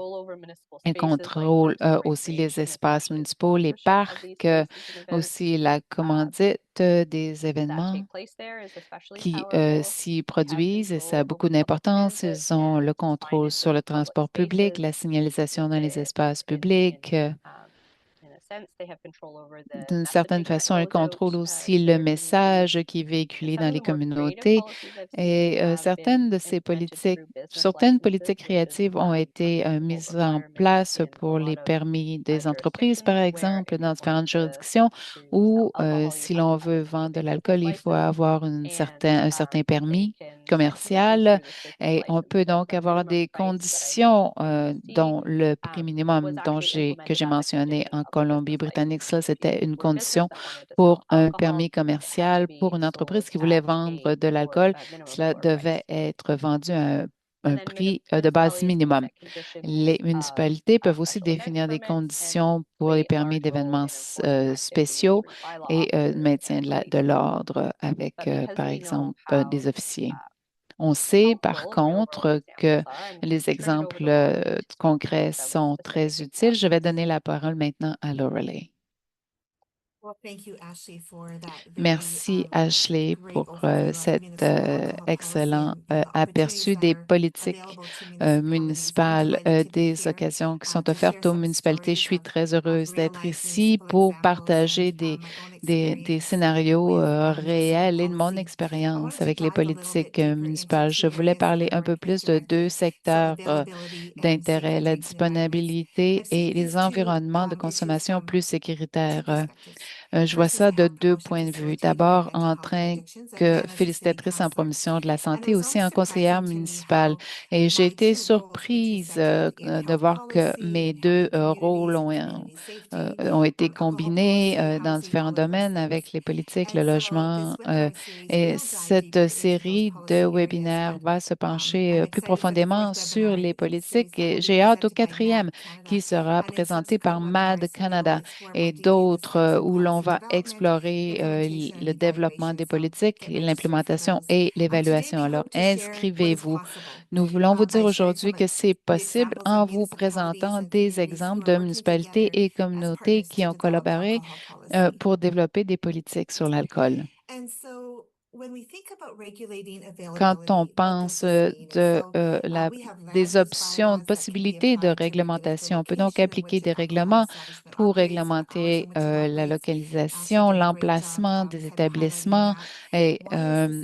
Elle contrôle aussi les espaces municipaux, les parcs, aussi la commandite des événements qui s'y produisent et ça a beaucoup d'importance. Ils ont le contrôle sur le transport public, la signalisation dans les espaces publics. D'une certaine façon, elle contrôle aussi le message qui est véhiculé dans les communautés et certaines politiques créatives ont été mises en place pour les permis des entreprises, par exemple, dans différentes juridictions où si l'on veut vendre de l'alcool, il faut avoir un certain permis commercial et on peut donc avoir des conditions dont le prix minimum que j'ai mentionné en Colombie-Britannique, ça, c'était une condition pour un permis commercial pour une entreprise qui voulait vendre de l'alcool. Cela devait être vendu à un prix de base minimum. Les municipalités peuvent aussi définir des conditions pour les permis d'événements spéciaux et maintien de l'ordre avec, par exemple, des officiers. On sait par contre que les exemples concrets sont très utiles. Je vais donner la parole maintenant à Lorelei. Merci, Ashley, pour cet excellent aperçu des politiques municipales, des occasions qui sont offertes aux municipalités. Je suis très heureuse d'être ici pour partager des scénarios réels et de mon expérience avec les politiques municipales. Je voulais parler un peu plus de deux secteurs d'intérêt, la disponibilité et les environnements de consommation plus sécuritaires. Je vois ça de deux points de vue. D'abord, en tant que félicitatrice en promotion de la santé, aussi en conseillère municipale. Et j'ai été surprise de voir que mes deux rôles ont été combinés dans différents domaines avec les politiques, le logement. Et cette série de webinaires va se pencher plus profondément sur les politiques. Et j'ai hâte au quatrième qui sera présenté par MAD Canada et d'autres où l'on va explorer le développement des politiques, l'implémentation et l'évaluation. Alors, inscrivez-vous. Nous voulons vous dire aujourd'hui que c'est possible en vous présentant des exemples de municipalités et communautés qui ont collaboré pour développer des politiques sur l'alcool. Quand on pense des options, de possibilités de réglementation, on peut donc appliquer des règlements pour réglementer la localisation, l'emplacement des établissements. Et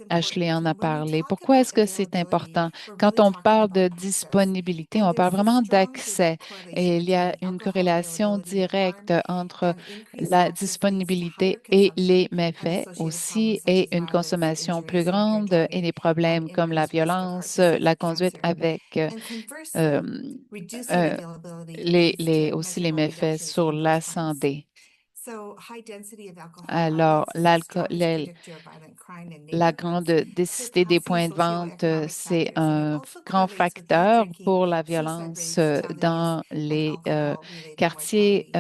Ashley en a parlé. Pourquoi est-ce que c'est important? Quand on parle de disponibilité, on parle vraiment d'accès. Et il y a une corrélation directe entre la disponibilité et les méfaits aussi, et une consommation plus grande et des problèmes comme la violence, la conduite avec euh, euh, aussi les méfaits sur la santé. Alors, la grande densité des points de vente, c'est un grand facteur pour la violence dans les quartiers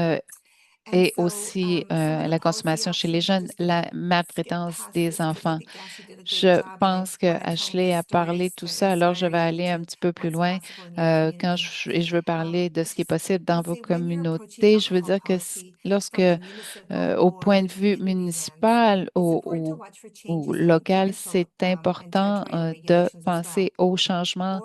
et aussi la consommation chez les jeunes, la maltraitance des enfants. Je pense que Ashley a parlé de tout ça, alors je vais aller un petit peu plus loin et je veux parler de ce qui est possible dans vos communautés. Je veux dire que lorsque, au point de vue municipal ou local, c'est important de penser aux changements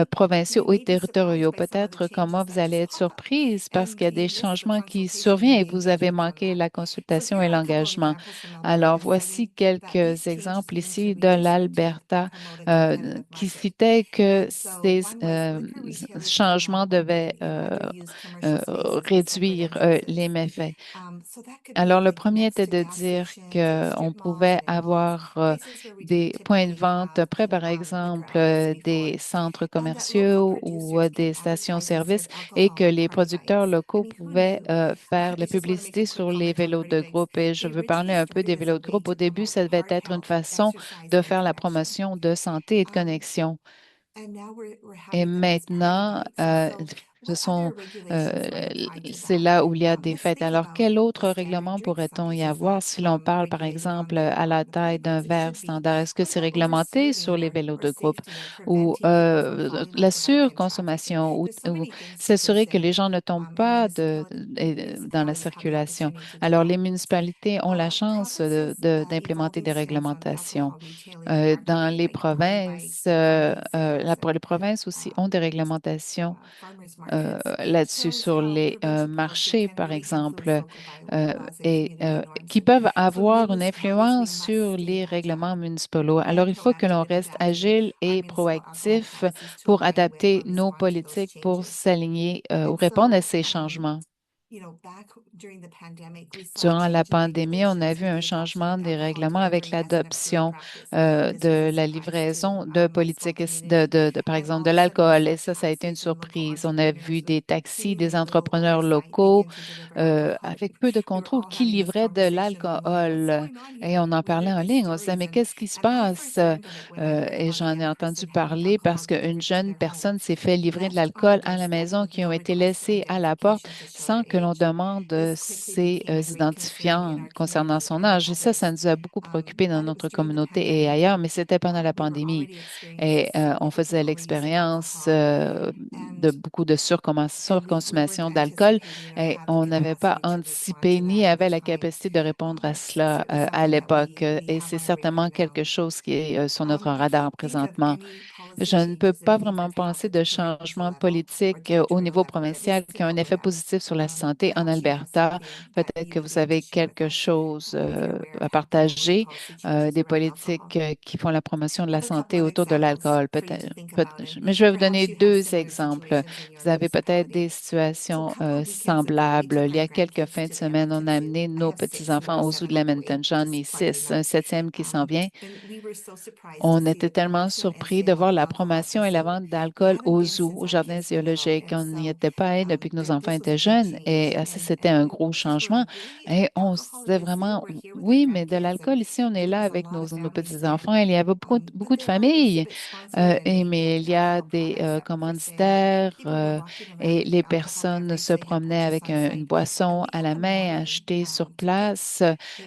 provinciaux et territoriaux. Peut-être comment vous allez être surprise parce qu'il y a des changements qui surviennent et vous avez manqué la consultation et l'engagement. Alors, voici quelques exemples ici de l'Alberta qui citaient que ces changements devaient réduire les méfaits. Alors, le premier était de dire qu'on pouvait avoir des points de vente près, par exemple, des centres commerciaux ou des stations-service et que les producteurs locaux pouvaient faire la publicité sur les vélos de groupe. Et je veux parler un peu des vélos de groupe. Au début, ça devait être une façon de faire la promotion de santé et de connexion. Et maintenant, ce sont, c'est là où il y a des fêtes. Alors, quel autre règlement pourrait-on y avoir si l'on parle, par exemple, à la taille d'un verre standard? Est-ce que c'est réglementé sur les vélos de groupe ou la surconsommation ou s'assurer que les gens ne tombent pas dans la circulation? Alors, les municipalités ont la chance d'implémenter des réglementations dans les provinces, les provinces aussi ont des réglementations là-dessus sur les marchés, par exemple, euh, et qui peuvent avoir une influence sur les règlements municipaux. Alors, il faut que l'on reste agile et proactif pour adapter nos politiques pour s'aligner ou répondre à ces changements. Durant la pandémie, on a vu un changement des règlements avec l'adoption de la livraison de politiques, par exemple, de l'alcool. Et ça a été une surprise. On a vu des taxis, des entrepreneurs locaux avec peu de contrôle qui livraient de l'alcool. Et on en parlait en ligne. On se disait, mais qu'est-ce qui se passe? Et j'en ai entendu parler parce qu'une jeune personne s'est fait livrer de l'alcool à la maison qui ont été laissés à la porte sans que l'on demande ses identifiants concernant son âge. Et ça nous a beaucoup préoccupés dans notre communauté et ailleurs, mais c'était pendant la pandémie. Et on faisait l'expérience de beaucoup de surconsommation d'alcool et on n'avait pas anticipé ni avait la capacité de répondre à cela à l'époque. Et c'est certainement quelque chose qui est sur notre radar présentement. Je ne peux pas vraiment penser de changement politique au niveau provincial qui a un effet positif sur la santé en Alberta. Peut-être que vous avez quelque chose à partager, des politiques qui font la promotion de la santé autour de l'alcool. Mais je vais vous donner deux exemples. Vous avez peut-être des situations semblables. Il y a quelques fins de semaine, on a amené nos petits-enfants au zoo de Lamington. J'en ai six, un septième qui s'en vient. On était tellement surpris de voir la promotion et la vente d'alcool au zoo, au jardin zoologique. On n'y était pas allé depuis que nos enfants étaient jeunes et ça, c'était un gros changement. Et on se disait vraiment, oui, mais de l'alcool ici, on est là avec nos petits-enfants. Il y avait beaucoup de familles, mais il y a des commanditaires et les personnes se promenaient avec une boisson à la main achetée sur place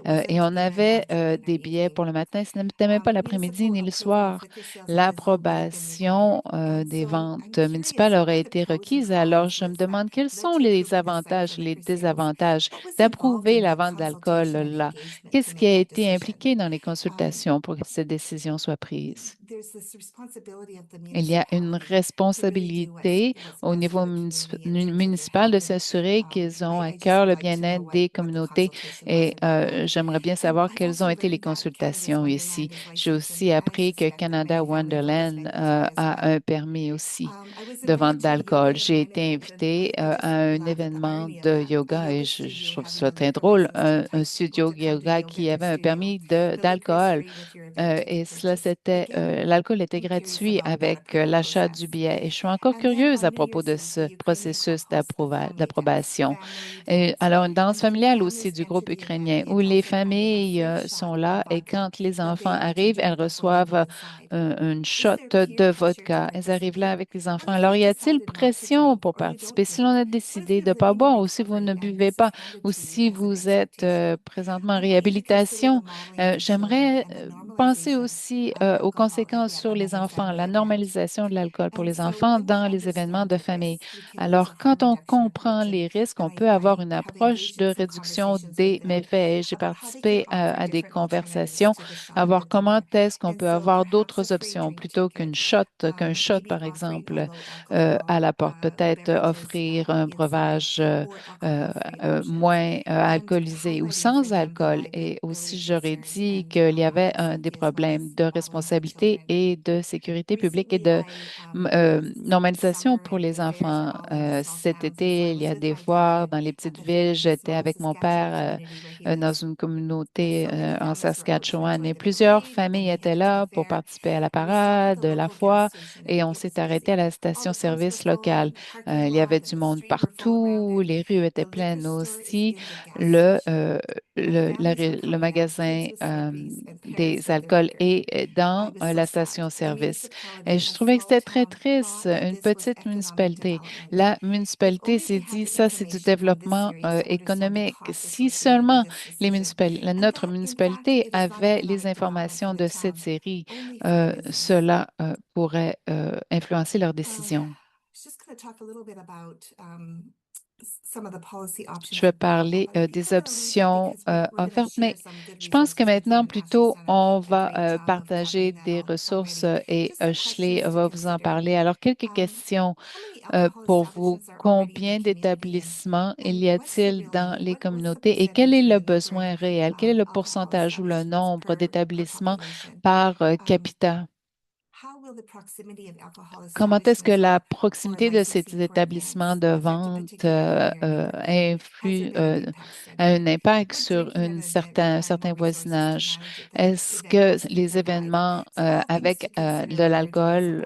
et on avait des billets pour le matin. Ce n'était même pas l'après-midi ni le soir. L'approbation des ventes municipales aurait été requise. Alors, je me demande quels sont les avantages avantages, les désavantages d'approuver la vente d'alcool là? Qu'est-ce qui a été impliqué dans les consultations pour que cette décision soit prise? Il y a une responsabilité au niveau municipal de s'assurer qu'ils ont à cœur le bien-être des communautés et j'aimerais bien savoir quelles ont été les consultations ici. J'ai aussi appris que Canada Wonderland a un permis aussi de vente d'alcool. J'ai été invitée à un événement de yoga et je trouve ça très drôle, un studio yoga qui avait un permis d'alcool et cela, l'alcool était gratuit avec l'achat du billet. Et je suis encore curieuse à propos de ce processus d'approbation. Et alors, une danse familiale aussi du groupe ukrainien où les familles sont là et quand les enfants arrivent, elles reçoivent une shot de vodka. Elles arrivent là avec les enfants. Alors, y a-t-il pression pour participer? Si l'on a décidé de ne pas boire ou si vous ne buvez pas ou si vous êtes présentement en réhabilitation, j'aimerais penser aussi aux conséquences sur les enfants, la normalisation de l'alcool pour les enfants dans les événements de famille. Alors, quand on comprend les risques, on peut avoir une approche de réduction des méfaits. J'ai participé à des conversations, à voir comment est-ce qu'on peut avoir d'autres options plutôt qu'un shot, par exemple, à la porte. Peut-être offrir un breuvage moins alcoolisé ou sans alcool. Et aussi, j'aurais dit qu'il y avait des problèmes de responsabilité et de sécurité publique et de normalisation pour les enfants. Cet été, il y a des foires dans les petites villes. J'étais avec mon père dans une communauté en Saskatchewan et plusieurs familles étaient là pour participer à la parade, la foire, et on s'est arrêté à la station-service locale. Il y avait du monde partout, les rues étaient pleines aussi. Le, euh, le magasin des alcools est dans la station-service. Et je trouvais que c'était très triste, une petite municipalité. La municipalité s'est dit, ça, c'est du développement économique. Si seulement notre municipalité avait les informations de cette série, cela pourrait influencer leurs décisions. Je vais parler des options offertes, mais je pense que maintenant, plutôt, on va partager des ressources et Ashley va vous en parler. Alors, quelques questions pour vous. Combien d'établissements il y a-t-il dans les communautés et quel est le besoin réel? Quel est le pourcentage ou le nombre d'établissements par capita? Comment est-ce que la proximité de ces établissements de vente influe, a un impact sur un certain voisinage? Est-ce que les événements avec de l'alcool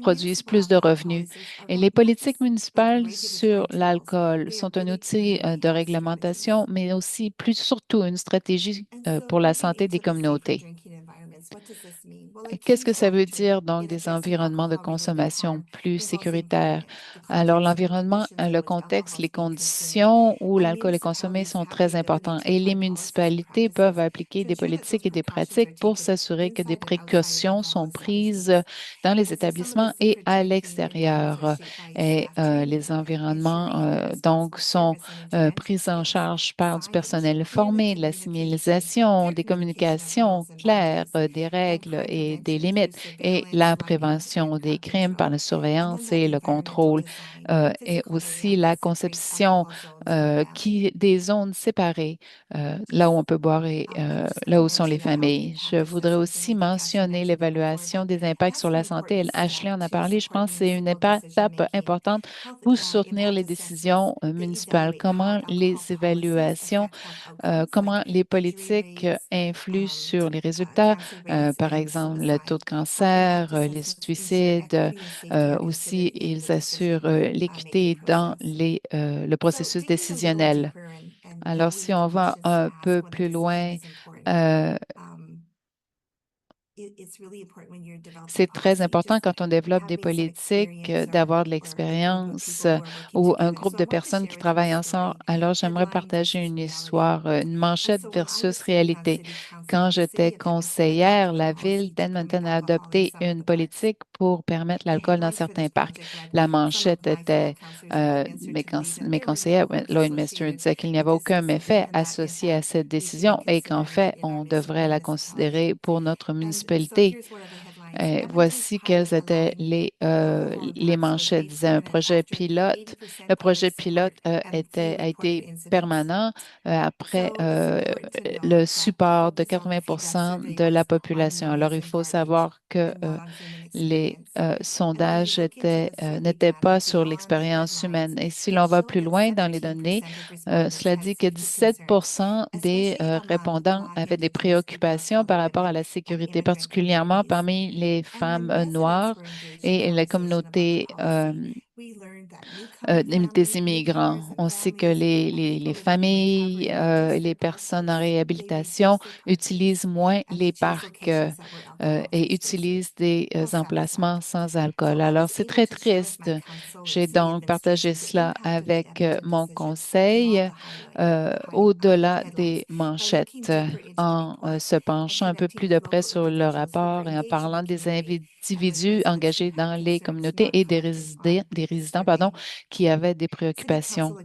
produisent plus de revenus? Et les politiques municipales sur l'alcool sont un outil de réglementation, mais aussi plus surtout une stratégie pour la santé des communautés. Qu'est-ce que ça veut dire donc des environnements de consommation plus sécuritaires? Alors, l'environnement, le contexte, les conditions où l'alcool est consommé sont très importants et les municipalités peuvent appliquer des politiques et des pratiques pour s'assurer que des précautions sont prises dans les établissements et à l'extérieur. Et les environnements, donc, sont pris en charge par du personnel formé, de la signalisation, des communications claires, des règles et des limites, et la prévention des crimes par la surveillance et le contrôle, et aussi la conception des zones séparées, là où on peut boire et là où sont les familles. Je voudrais aussi mentionner l'évaluation des impacts sur la santé. Ashley en a parlé, je pense que c'est une étape importante pour soutenir les décisions municipales. Comment les évaluations, comment les politiques influent sur les résultats, par exemple le taux de cancer, les suicides, aussi ils assurent l'équité dans le processus décisionnel. Alors, si on va un peu plus loin, euh, c'est très important quand on développe des politiques d'avoir de l'expérience ou un groupe de personnes qui travaillent ensemble. Alors, j'aimerais partager une histoire, une manchette versus réalité. Quand j'étais conseillère, la ville d'Edmonton a adopté une politique pour permettre l'alcool dans certains parcs. La manchette était, mes conseillers, Lloyd-Minster, disaient qu'il n'y avait aucun méfait associé à cette décision et qu'en fait, on devrait la considérer pour notre municipalité. Voici quelles étaient les manchettes. Disait un projet pilote. Le projet pilote a été permanent après le support de 80 de la population. Alors, il faut savoir que les sondages n'étaient pas sur l'expérience humaine. Et si l'on va plus loin dans les données, cela dit que 17 des répondants avaient des préoccupations par rapport à la sécurité, particulièrement parmi les femmes noires et la communauté des immigrants. On sait que les familles, les personnes en réhabilitation utilisent moins les parcs et utilisent des emplacements sans alcool. Alors, c'est très triste. J'ai donc partagé cela avec mon conseil au-delà des manchettes, en se penchant un peu plus de près sur le rapport et en parlant des individus engagés dans les communautés et des résidents, pardon, qui avaient des préoccupations.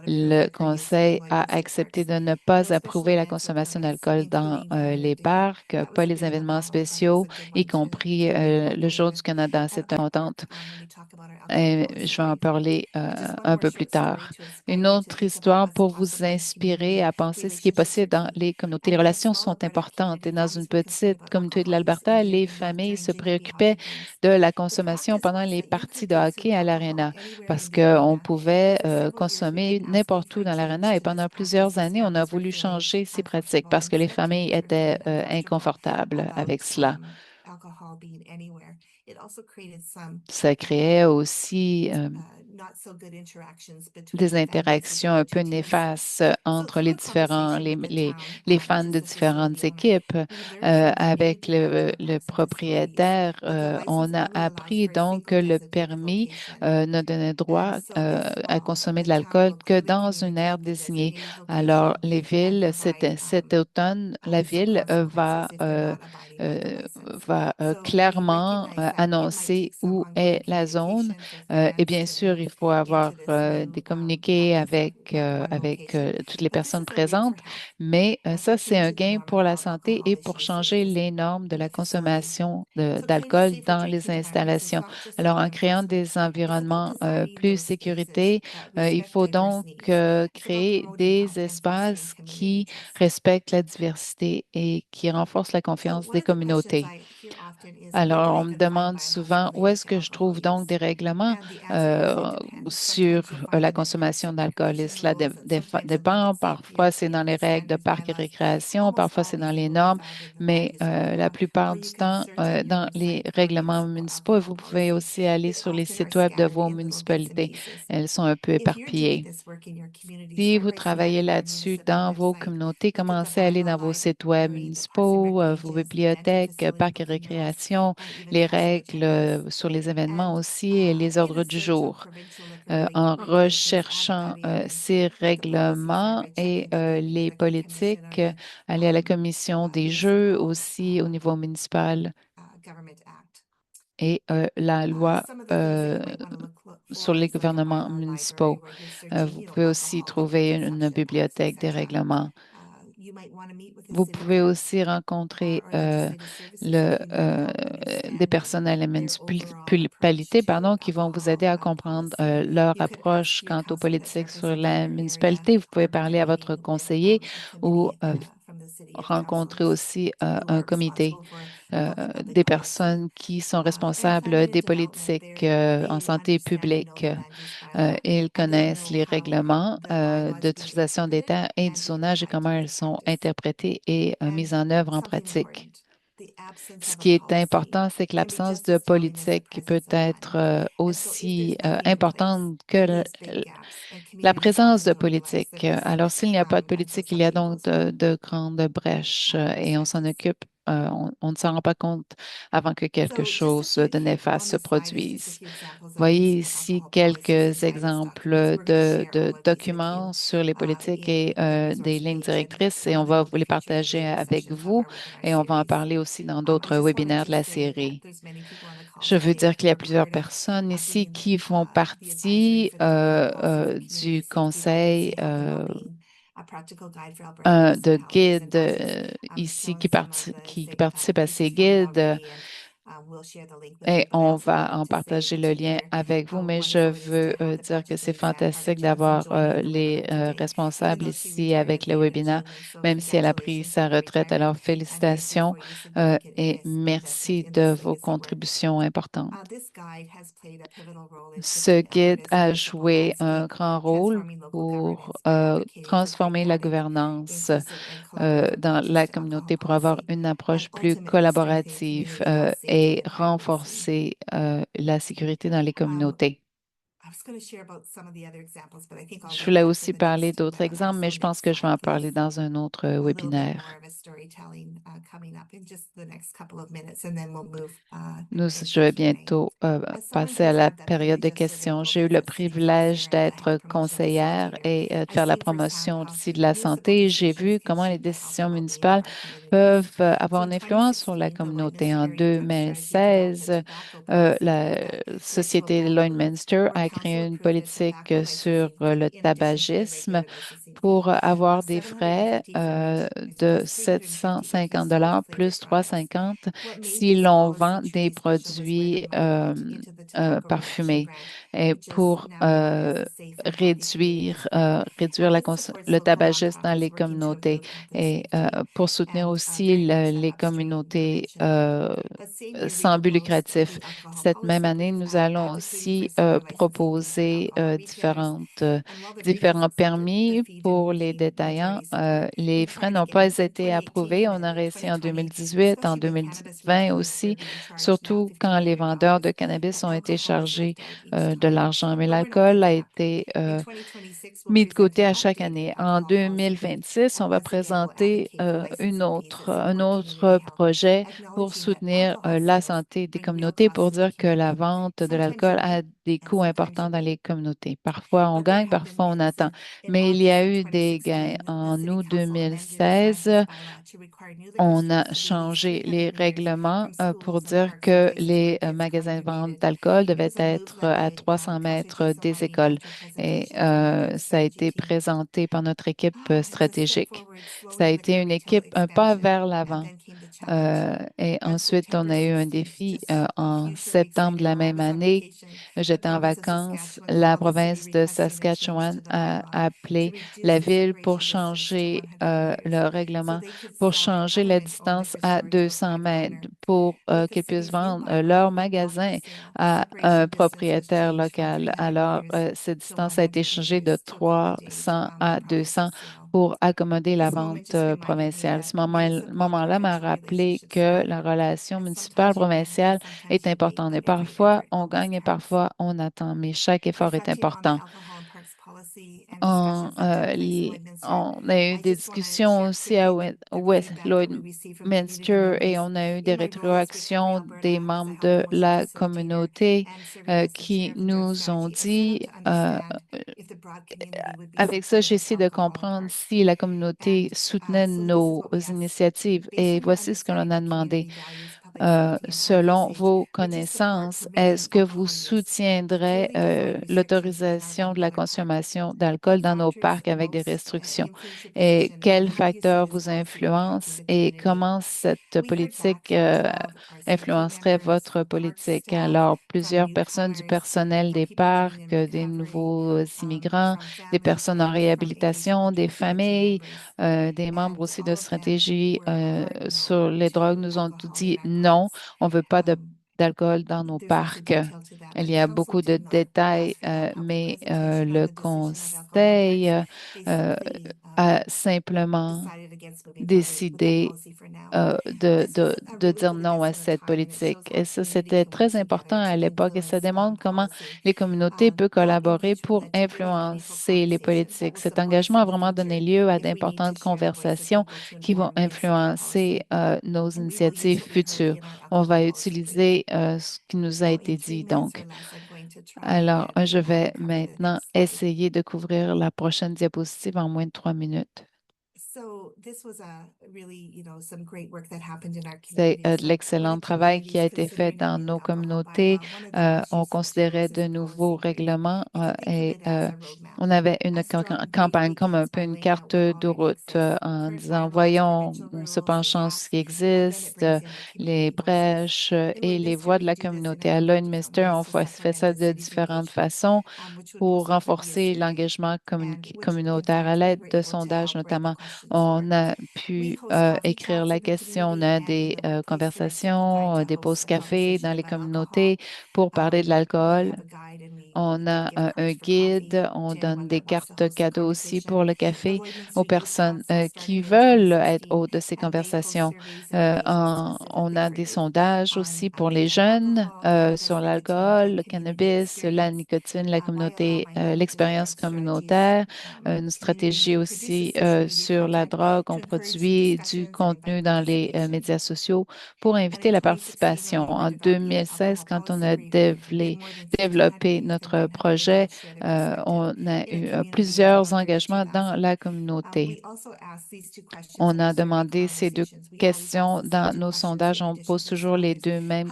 Le Conseil a accepté de ne pas approuver la consommation d'alcool dans les parcs, pas les événements spéciaux, y compris le Jour du Canada. C'est contente. Je vais en parler un peu plus tard. Une autre histoire pour vous inspirer à penser ce qui est possible dans les communautés. Les relations sont importantes et dans une petite communauté de l'Alberta, les familles se préoccupaient de la consommation pendant les parties de hockey à l'aréna parce qu'on pouvait consommer n'importe où dans l'aréna et pendant plusieurs années, on a voulu changer ces pratiques parce que les familles étaient inconfortables avec cela. Ça créait aussi des interactions un peu néfastes entre les fans de différentes équipes. Avec le propriétaire, on a appris donc que le permis ne donnait droit à consommer de l'alcool que dans une aire désignée. Alors, les villes, cet automne, la ville va clairement annoncer où est la zone et bien sûr, il faut avoir des communiqués avec toutes les personnes présentes, mais ça, c'est un gain pour la santé et pour changer les normes de la consommation d'alcool dans les installations. Alors, en créant des environnements plus sécurité, il faut donc créer des espaces qui respectent la diversité et qui renforcent la confiance des communautés. Alors, on me demande souvent où est-ce que je trouve donc des règlements euh, sur la consommation d'alcool. Et cela dépend. Parfois, c'est dans les règles de parc et récréation, parfois, c'est dans les normes, mais la plupart du temps, dans les règlements municipaux, vous pouvez aussi aller sur les sites web de vos municipalités. Elles sont un peu éparpillées. Si vous travaillez là-dessus dans vos communautés, commencez à aller dans vos sites web municipaux, vos bibliothèques, parcs et récréations, les règles sur les événements aussi et les ordres du jour. En recherchant ces règlements et les politiques, aller à la commission des jeux aussi au niveau municipal et la loi sur les gouvernements municipaux. Vous pouvez aussi trouver une bibliothèque des règlements. Vous pouvez aussi rencontrer des personnes à la municipalité, pardon, qui vont vous aider à comprendre leur approche quant aux politiques sur la municipalité. Vous pouvez parler à votre conseiller ou rencontrer aussi un comité des personnes qui sont responsables des politiques en santé publique. Ils connaissent les règlements d'utilisation des terres et du zonage et comment elles sont interprétées et mises en œuvre en pratique. Ce qui est important, c'est que l'absence de politique peut être aussi importante que la présence de politique. Alors, s'il n'y a pas de politique, il y a donc de grandes brèches et on s'en occupe on ne s'en rend pas compte avant que quelque So just a chose few de here on néfaste se the slide is just a produise. few examples of Voyez recent ici alcohol policies and quelques guidance documents. exemples We're going to share all de of these with you documents sur les politiques et in the des resource lignes page directrices et on and va in vous les future partager review avec sessions of vous our webinar et on va en series. parler aussi dans I d'autres just wanted webinaires de to la say that série. there's many people on the call Je veux today dire qu'il y a that are plusieurs part of personnes ici being qui font the advisory partie for the Alcohol Policy for du Community Safety, conseil Vibrancy, Health and Wellbeing, a practical guide for Alberta de municipalities and guides buses, ici showing some of the qui safety participent à packages ces if you haven't guides already, and we'll share the link with you. et But I on also va wanted en to say partager in le lien particular avec vous, how mais je wonderful it is to veux have the dire que c'est Participants Grant fantastique Participant d'avoir joining the les webinar today, even responsables though she ici retired at avec the le end of webinaire, June. And so même si elle a pris congratulations sa on your retraite. retirement Alors, and thank you félicitations for your significant et investment merci in de this vos legacy work. contributions importantes. This guide has played a pivotal role in Ce shifting guide Alberta's a municipal joué un landscape, grand rôle transforming local pour governance by advocating for transformer la pragmatic, gouvernance inclusive, and collaborative dans approaches la to alcohol communauté pour avoir policy, une and approche plus ultimately strengthening collaborative community health, safety, et and vibrancy. renforcer la sécurité dans les Um, communautés. I was going to share about some of the other examples, but I think I'll Je leave voulais that for aussi the parler next d'autres exemples, mais so je pense next que je vais slide, en parler please. dans un autre A little bit more webinaire. of a storytelling coming up in just the next couple of minutes, and then we'll move Je into vais Q&A. bientôt As someone passer à who's la had the période privilege de of serving questions. both J'ai eu as le a city councillor privilège and a d'être promotional conseillère facilitator, et de I've faire la seen firsthand promotion how d'ici de la municipal santé. J'ai decisions vu can comment les shape the health and décisions well-being of municipales our communities. peuvent avoir So in une influence sur la 2016, the communauté. En Lloydminster Area Drug Strategy developed a 2016, tobacco policy la that led to a société bold move Lloydminster where a council créé une approved that politique tobacco sur licensing fee, le in addition to the tabagisme regular licensing pour fee, avoir of des frais 750 for each. And so de that's $350 if you sold 750 flavored plus products. 350 What made si this l'on policy vend des truly special was where the produits money went into the Tobacco Reduction parfumés Grant, et which is pour now known as the Safe and Healthy Communities Grant. réduire Now, this supports le local tabagisme dans les nonprofits working to communautés improve health and et safety pour soutenir and aussi very much that les upstream communautés prevention work. That same year, we sans but proposed lucratif. the alcohol Cette même policy année, brief, nous allons advocating for aussi similar licensing fees for proposer alcohol retailers. And while the brief was différents accepted, the permis fee didn't pour les obtain détaillants. majority support. Les We frais tried n'ont again. pas In été 2018, approuvés. On a and in réussi en 2020, 2018, en especially with cannabis 2020 retailers, aussi, they're being charged now surtout quand les vendeurs $1,500, de cannabis and ont été alcohol is chargés left out each de time. l'argent. Mais But we're not l'alcool a giving up. été In 2026, we'll mis de present côté an à chaque updated année. En alcohol policy, 2026, on and va once again, we'll présenter advocate for licensing fees that un support community autre health, projet pour acknowledging that soutenir alcohol la sales santé des bring real communautés, costs pour to the dire que la community. vente de Sometimes you l'alcool a win, des and coûts sometimes importants you dans lose. les communautés. Parfois, on But there gagne, have been parfois on wins. attend. In Mais il y August a of eu des gains. 2016, the En City août Council amended its land 2016, use bylaw to require new liquor on stores a to be at least changé les 300 meters règlements from pour schools and dire parks and que places where les kids magasins de vente congregated. d'alcool It devaient was a move être led à by 300 Councillor mètres Jason des Kenney écoles. after Et presentation from our liquor ça a strategy été team. présenté par notre équipe It was a step stratégique. forward, Ça a slowing été liquor une retail équipe, un pas expansion, vers and l'avant. then came the challenge. Et On ensuite, on September a eu un 16th, défi just a en few short weeks septembre de later, la I même was on année. vacation. The J'étais en province of vacances. Saskatchewan La called the city province de requesting a change Saskatchewan to the a bylaw to appelé reduce la the ville pour separation distance to changer 100 meters le so règlement, they could pour sell a changer la government-owned distance liquor à store to a 200 private mètres owner. pour With the qu'ils puissent city's new vendre bylaw, leur we blocked the magasin sale. The à un separation distance was propriétaire changed from local. 300 Alors, meters cette to distance a été 100 changée de meters to accommodate 300 the à province's 200 sale. pour accommoder la This moment vente just reminded me provinciale. that Ce municipal moment-là m'a provincial rappelé relationships que la matter, relation and sometimes you win and municipale-provinciale sometimes est you wait, importante. Et but every parfois, effort on always gagne et counts. parfois, on attend. Mais chaque effort est Reflecting on the important. alcohol and parks policy and discussions that took place in Lloydminster, On a eu I des just want to discussions share aussi à quickly the West feedback that we received from community Lloydminster et members. on a eu des In my role as Recovery rétroactions Alberta, des as a membres health de promotion la facilitator communauté and serving as the qui chair of the drug nous ont strategy, it set out dit, to understand if the broad community would be avec ça, supportive j'ai of essayé de alcohol and comprendre parks. si la communauté And soutenait so this is nos what we asked. initiatives. Based Et on your voici ce que l'on understanding a of demandé. community values, public safety, and health Selon usage, vos would you support connaissances, est-ce permitting que vous alcohol use? soutiendrez Clearly defined restrictions in our l'autorisation de la downtown and park. consommation d'alcool What dans nos factors, parcs avec des votes, restrictions? influence your Et position, and quels how do you see facteurs this vous policy impacting influencent the et community? comment cette We heard back politique from 12 RCMP influencerait members, votre from park politique? staff, Alors, from plusieurs personnes du newcomers, personnel from des people living parcs, in des recovery, nouveaux immigrants, from des families, personnes en and from engaging réhabilitation, des community familles, members. des membres And aussi de all of them stratégie were a hard sur no les drogues to nous ont tout alcohol in dit our non, parks. on veut pas de d'alcool dans nos There's lots of parcs. detail to that, Il but y a council beaucoup de did not détails, ask for that public mais presentation on le the decision of alcohol conseil tax. They euh, simply a simplement decided against moving forward with that décidé policy for now. de, This was a de really dire good non à investment of cette time, and it politique. shows how Et ça, community c'était can work très important together à to l'époque et ça influence démontre comment policy. les communautés peuvent That collaborer engagement pour led to really meaningful influencer les conversations that politiques. will Cet support us engagement in a the vraiment donné future lieu à if we need to d'importantes share the voice of conversations local to qui vont inform mid-state influencer policy. nos And we will use initiatives what we heard futures. in our On alcohol va policy brief. utiliser ce qui nous a So été in 3 dit. minutes or Donc, less, I'm going to try alors, and je vais cover the maintenant next slide. essayer de couvrir la prochaine diapositive en moins de 3 minutes. So this was a really, some great work that happened in our C'est community. de So l'excellent when a travail community qui a is été fait considering a dans new nos alcohol communautés. bylaw, one of the On issues and considérait tools is de a nouveaux policy brief. règlements You can think of et it as a roadmap. on avait une A strong brief campagne comme un begins peu by une laying out carte what de already route exists, en current disant, bylaws, voyons, provincial on se rules, and penchant sur ce gaps, qui and then it existe, brings in the les community voices. brèches In et les Lloydminster, voix de we la do this in communauté. a À number of different Lloydminster, ways on to fait supplement ça the de city's différentes engagement, façons which would pour mostly include via renforcer survey, l'engagement and which in communautaire à fact we l'aide were de able to sondages help write the notamment. questions for. On a We pu host coffee écrire chats la in the question, on community a and in des the workplace to conversations, try to des host pauses a café conversation dans les about alcohol. communautés pour parler de We l'alcool. have a guide and On we a give un cards for coffee guide, on to anyone donne des that wants to cartes host a cadeaux aussi conversation. pour le The café aux Lloydminster Youth personnes Council qui started in veulent être 2016, hôtes de ces and they host conversations. surveys and engagements On specifically a for des youth sondages on aussi pour les jeunes anti-alcohol, cannabis, sur nicotine, l'alcool, and le community cannabis, la experience. nicotine, la Bylaw communauté, minority l'expérience against strategies. communautaire, une Community stratégie aussi produces social media sur la content drogue. to On encourage produit du discussions and invite contenu dans les participation. médias sociaux pour And inviter in la 2016, when participation. we were En developing the 2016, alcohol quand on policy a brief, we had more than 1,600 développé youth and notre 900 projet, members share their perspective on a in a eu community of plusieurs under engagements dans 2,000. la communauté. We also asked these two questions On in our a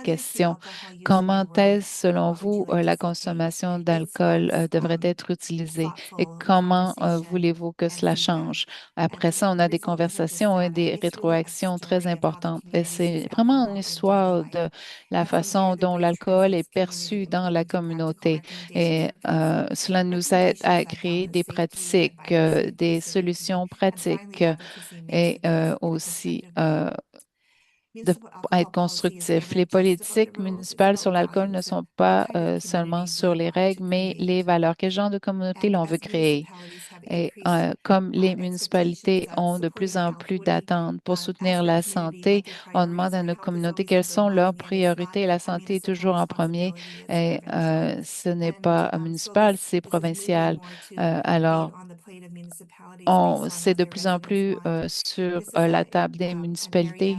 questions. Comment Selon vous, la consommation d'alcool devrait être utilisée et comment voulez-vous que cela change? Après ça, on a des conversations et des rétroactions très importantes. Et c'est vraiment une histoire de la façon dont l'alcool est perçu dans la communauté. Et cela nous aide à créer des pratiques, des solutions pratiques et aussi de être constructif. Les politiques municipales sur l'alcool ne sont pas seulement sur les règles, mais les valeurs. Quel genre de communauté l'on veut créer? Et comme les municipalités ont de plus en plus d'attentes pour soutenir la santé, on demande à nos communautés quelles sont leurs priorités. La santé est toujours en premier et ce n'est pas municipal, c'est provincial. Alors, c'est de plus en plus sur la table des municipalités.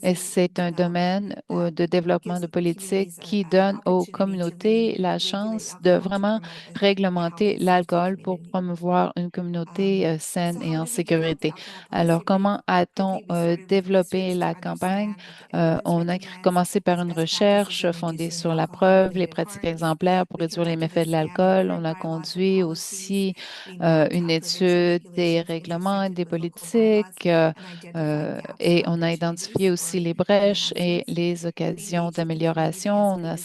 Et c'est un domaine de développement de politique qui donne aux communautés la chance de vraiment réglementer l'alcool pour promouvoir une communauté saine et en sécurité. Alors, comment a-t-on développé la campagne? On a commencé par une recherche fondée sur la preuve, les pratiques exemplaires pour réduire les méfaits de l'alcool. On a conduit aussi une étude des règlements et des politiques et on a identifié aussi les brèches et les occasions d'amélioration. On a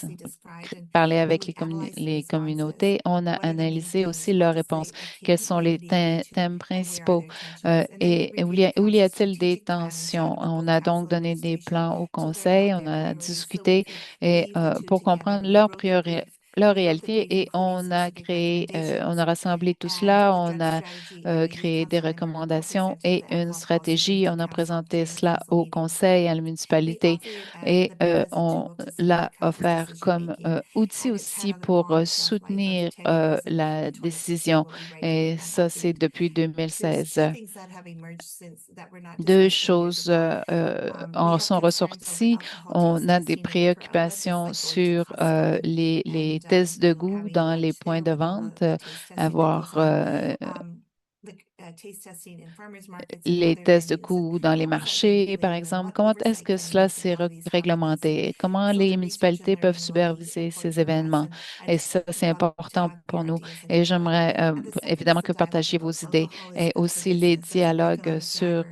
parlé avec les communautés. On a analysé aussi leurs réponses. Quels sont les thèmes principaux et où y a-t-il des tensions? On a donc donné des plans au conseil, on a discuté et pour comprendre leurs priorités leur réalité et on a rassemblé tout cela, on a créé des recommandations et une stratégie. On a présenté cela au conseil, à la municipalité et on l'a offert comme outil aussi pour soutenir la décision. Et ça, c'est depuis 2016. Deux choses en sont ressorties. On a des préoccupations sur les tests de goût dans les points de vente, avoir les tests de coûts dans les marchés, par exemple. Comment est-ce que cela s'est réglementé? Comment les municipalités peuvent superviser ces événements? Et ça, c'est important pour nous. Et j'aimerais évidemment que vous partagiez vos idées et aussi les dialogues sur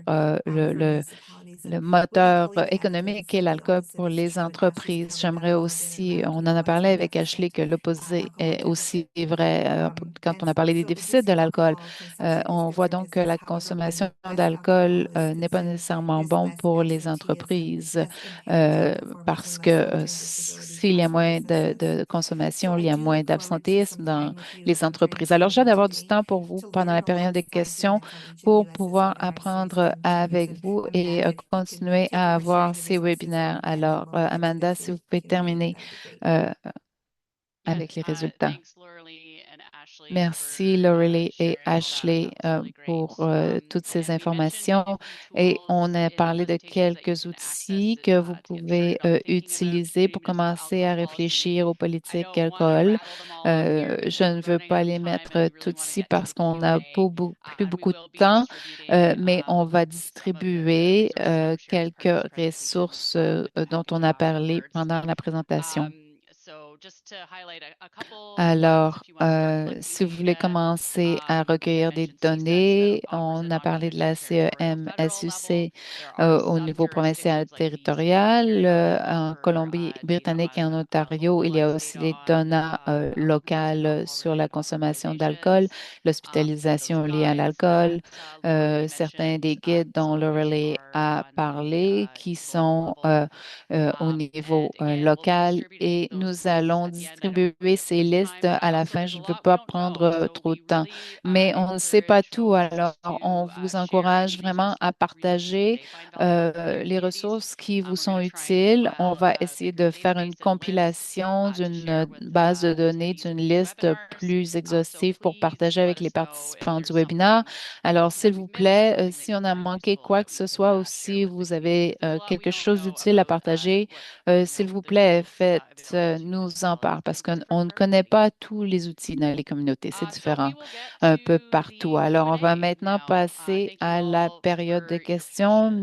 le moteur économique et l'alcool pour les entreprises. J'aimerais aussi, on en a parlé avec Ashley, que l'opposé est aussi vrai quand on a parlé des déficits de l'alcool. On voit donc que la consommation d'alcool n'est pas nécessairement bon pour les entreprises euh, parce que s'il y a moins de consommation, il y a moins d'absentéisme dans les entreprises. Alors, j'ai hâte d'avoir du temps pour vous pendant la période des questions pour pouvoir apprendre avec vous et continuer à avoir ces webinaires. Alors, Amanda, si vous pouvez terminer euh, Yes, avec les résultats. thanks, Lauralee and Ashley, Merci, for Laurelie et sharing all that. Ashley, That was really pour great. toutes ces And we mentioned informations. a few Et tools on a in the parlé de presentations that you quelques can access outils que vous to get started pouvez on thinking about utiliser pour municipal commencer alcohol à policy. réfléchir aux I politiques don't want to alcool. rattle them all off here Je because ne we're veux running pas out of les time and mettre we really toutes want to ici get to parce the qu'on n'a Q&A. pas plus And we beaucoup de will be temps, distributing mais on va some of the distribuer resources that were shared in quelques Carmen's presentation ressources dont on a parlé afterwards. pendant la présentation. So just to highlight a couple ones, Alors, if you want to start collecting si vous voulez data, commencer à I recueillir des mentioned CSEX that données, offers on it a on parlé both de the la territorial and federal level. CEM-SUC There are au some niveau provincial jurisdictions like BC and territorial. Ontario that En offer data Colombie-Britannique et en on Ontario, il y a localized aussi data des on données locales sur alcohol-related la consommation d'alcool, hospitalizations. Some of those l'hospitalisation liée à guides l'alcool, that Lauralee certains mentioned, des guides dont some of which Laurelie are a on the parlé, qui local sont level. au niveau And again, we'll be local distributing et those nous lists allons at the end. I don't want to distribuer take too ces much listes time, but à la also fin. there's Je a ne veux lot we pas don't know. prendre So trop we de temps, really mais on ne sait pas encourage tout. folks Alors, on to vous share encourage any vraiment resources à that partager they find valuable if there are les any of these. ressources qui vous We're going sont to try and utiles. On compile va essayer bigger de faire une database and lists compilation to d'une share with base de données, attendees of d'une these liste webinars. plus So exhaustive pour please partager let avec les us know if participants du there's webinaire. something Alors, that s'il we've vous missed, plaît, something that si you on a find manqué useful quoi that que we ce can soit, ou share si with the vous community, avez because there's a lot we quelque don't chose know d'utile à about partager, what s'il vous the plaît, tools faites available to nous en municipal part parce entities qu'on ne from our connaît community. pas tous les outils dans les communautés. C'est So différent we will get un peu to partout. the Alors, on va Q&A maintenant now. passer Thank you à la all période de for your questions. patience.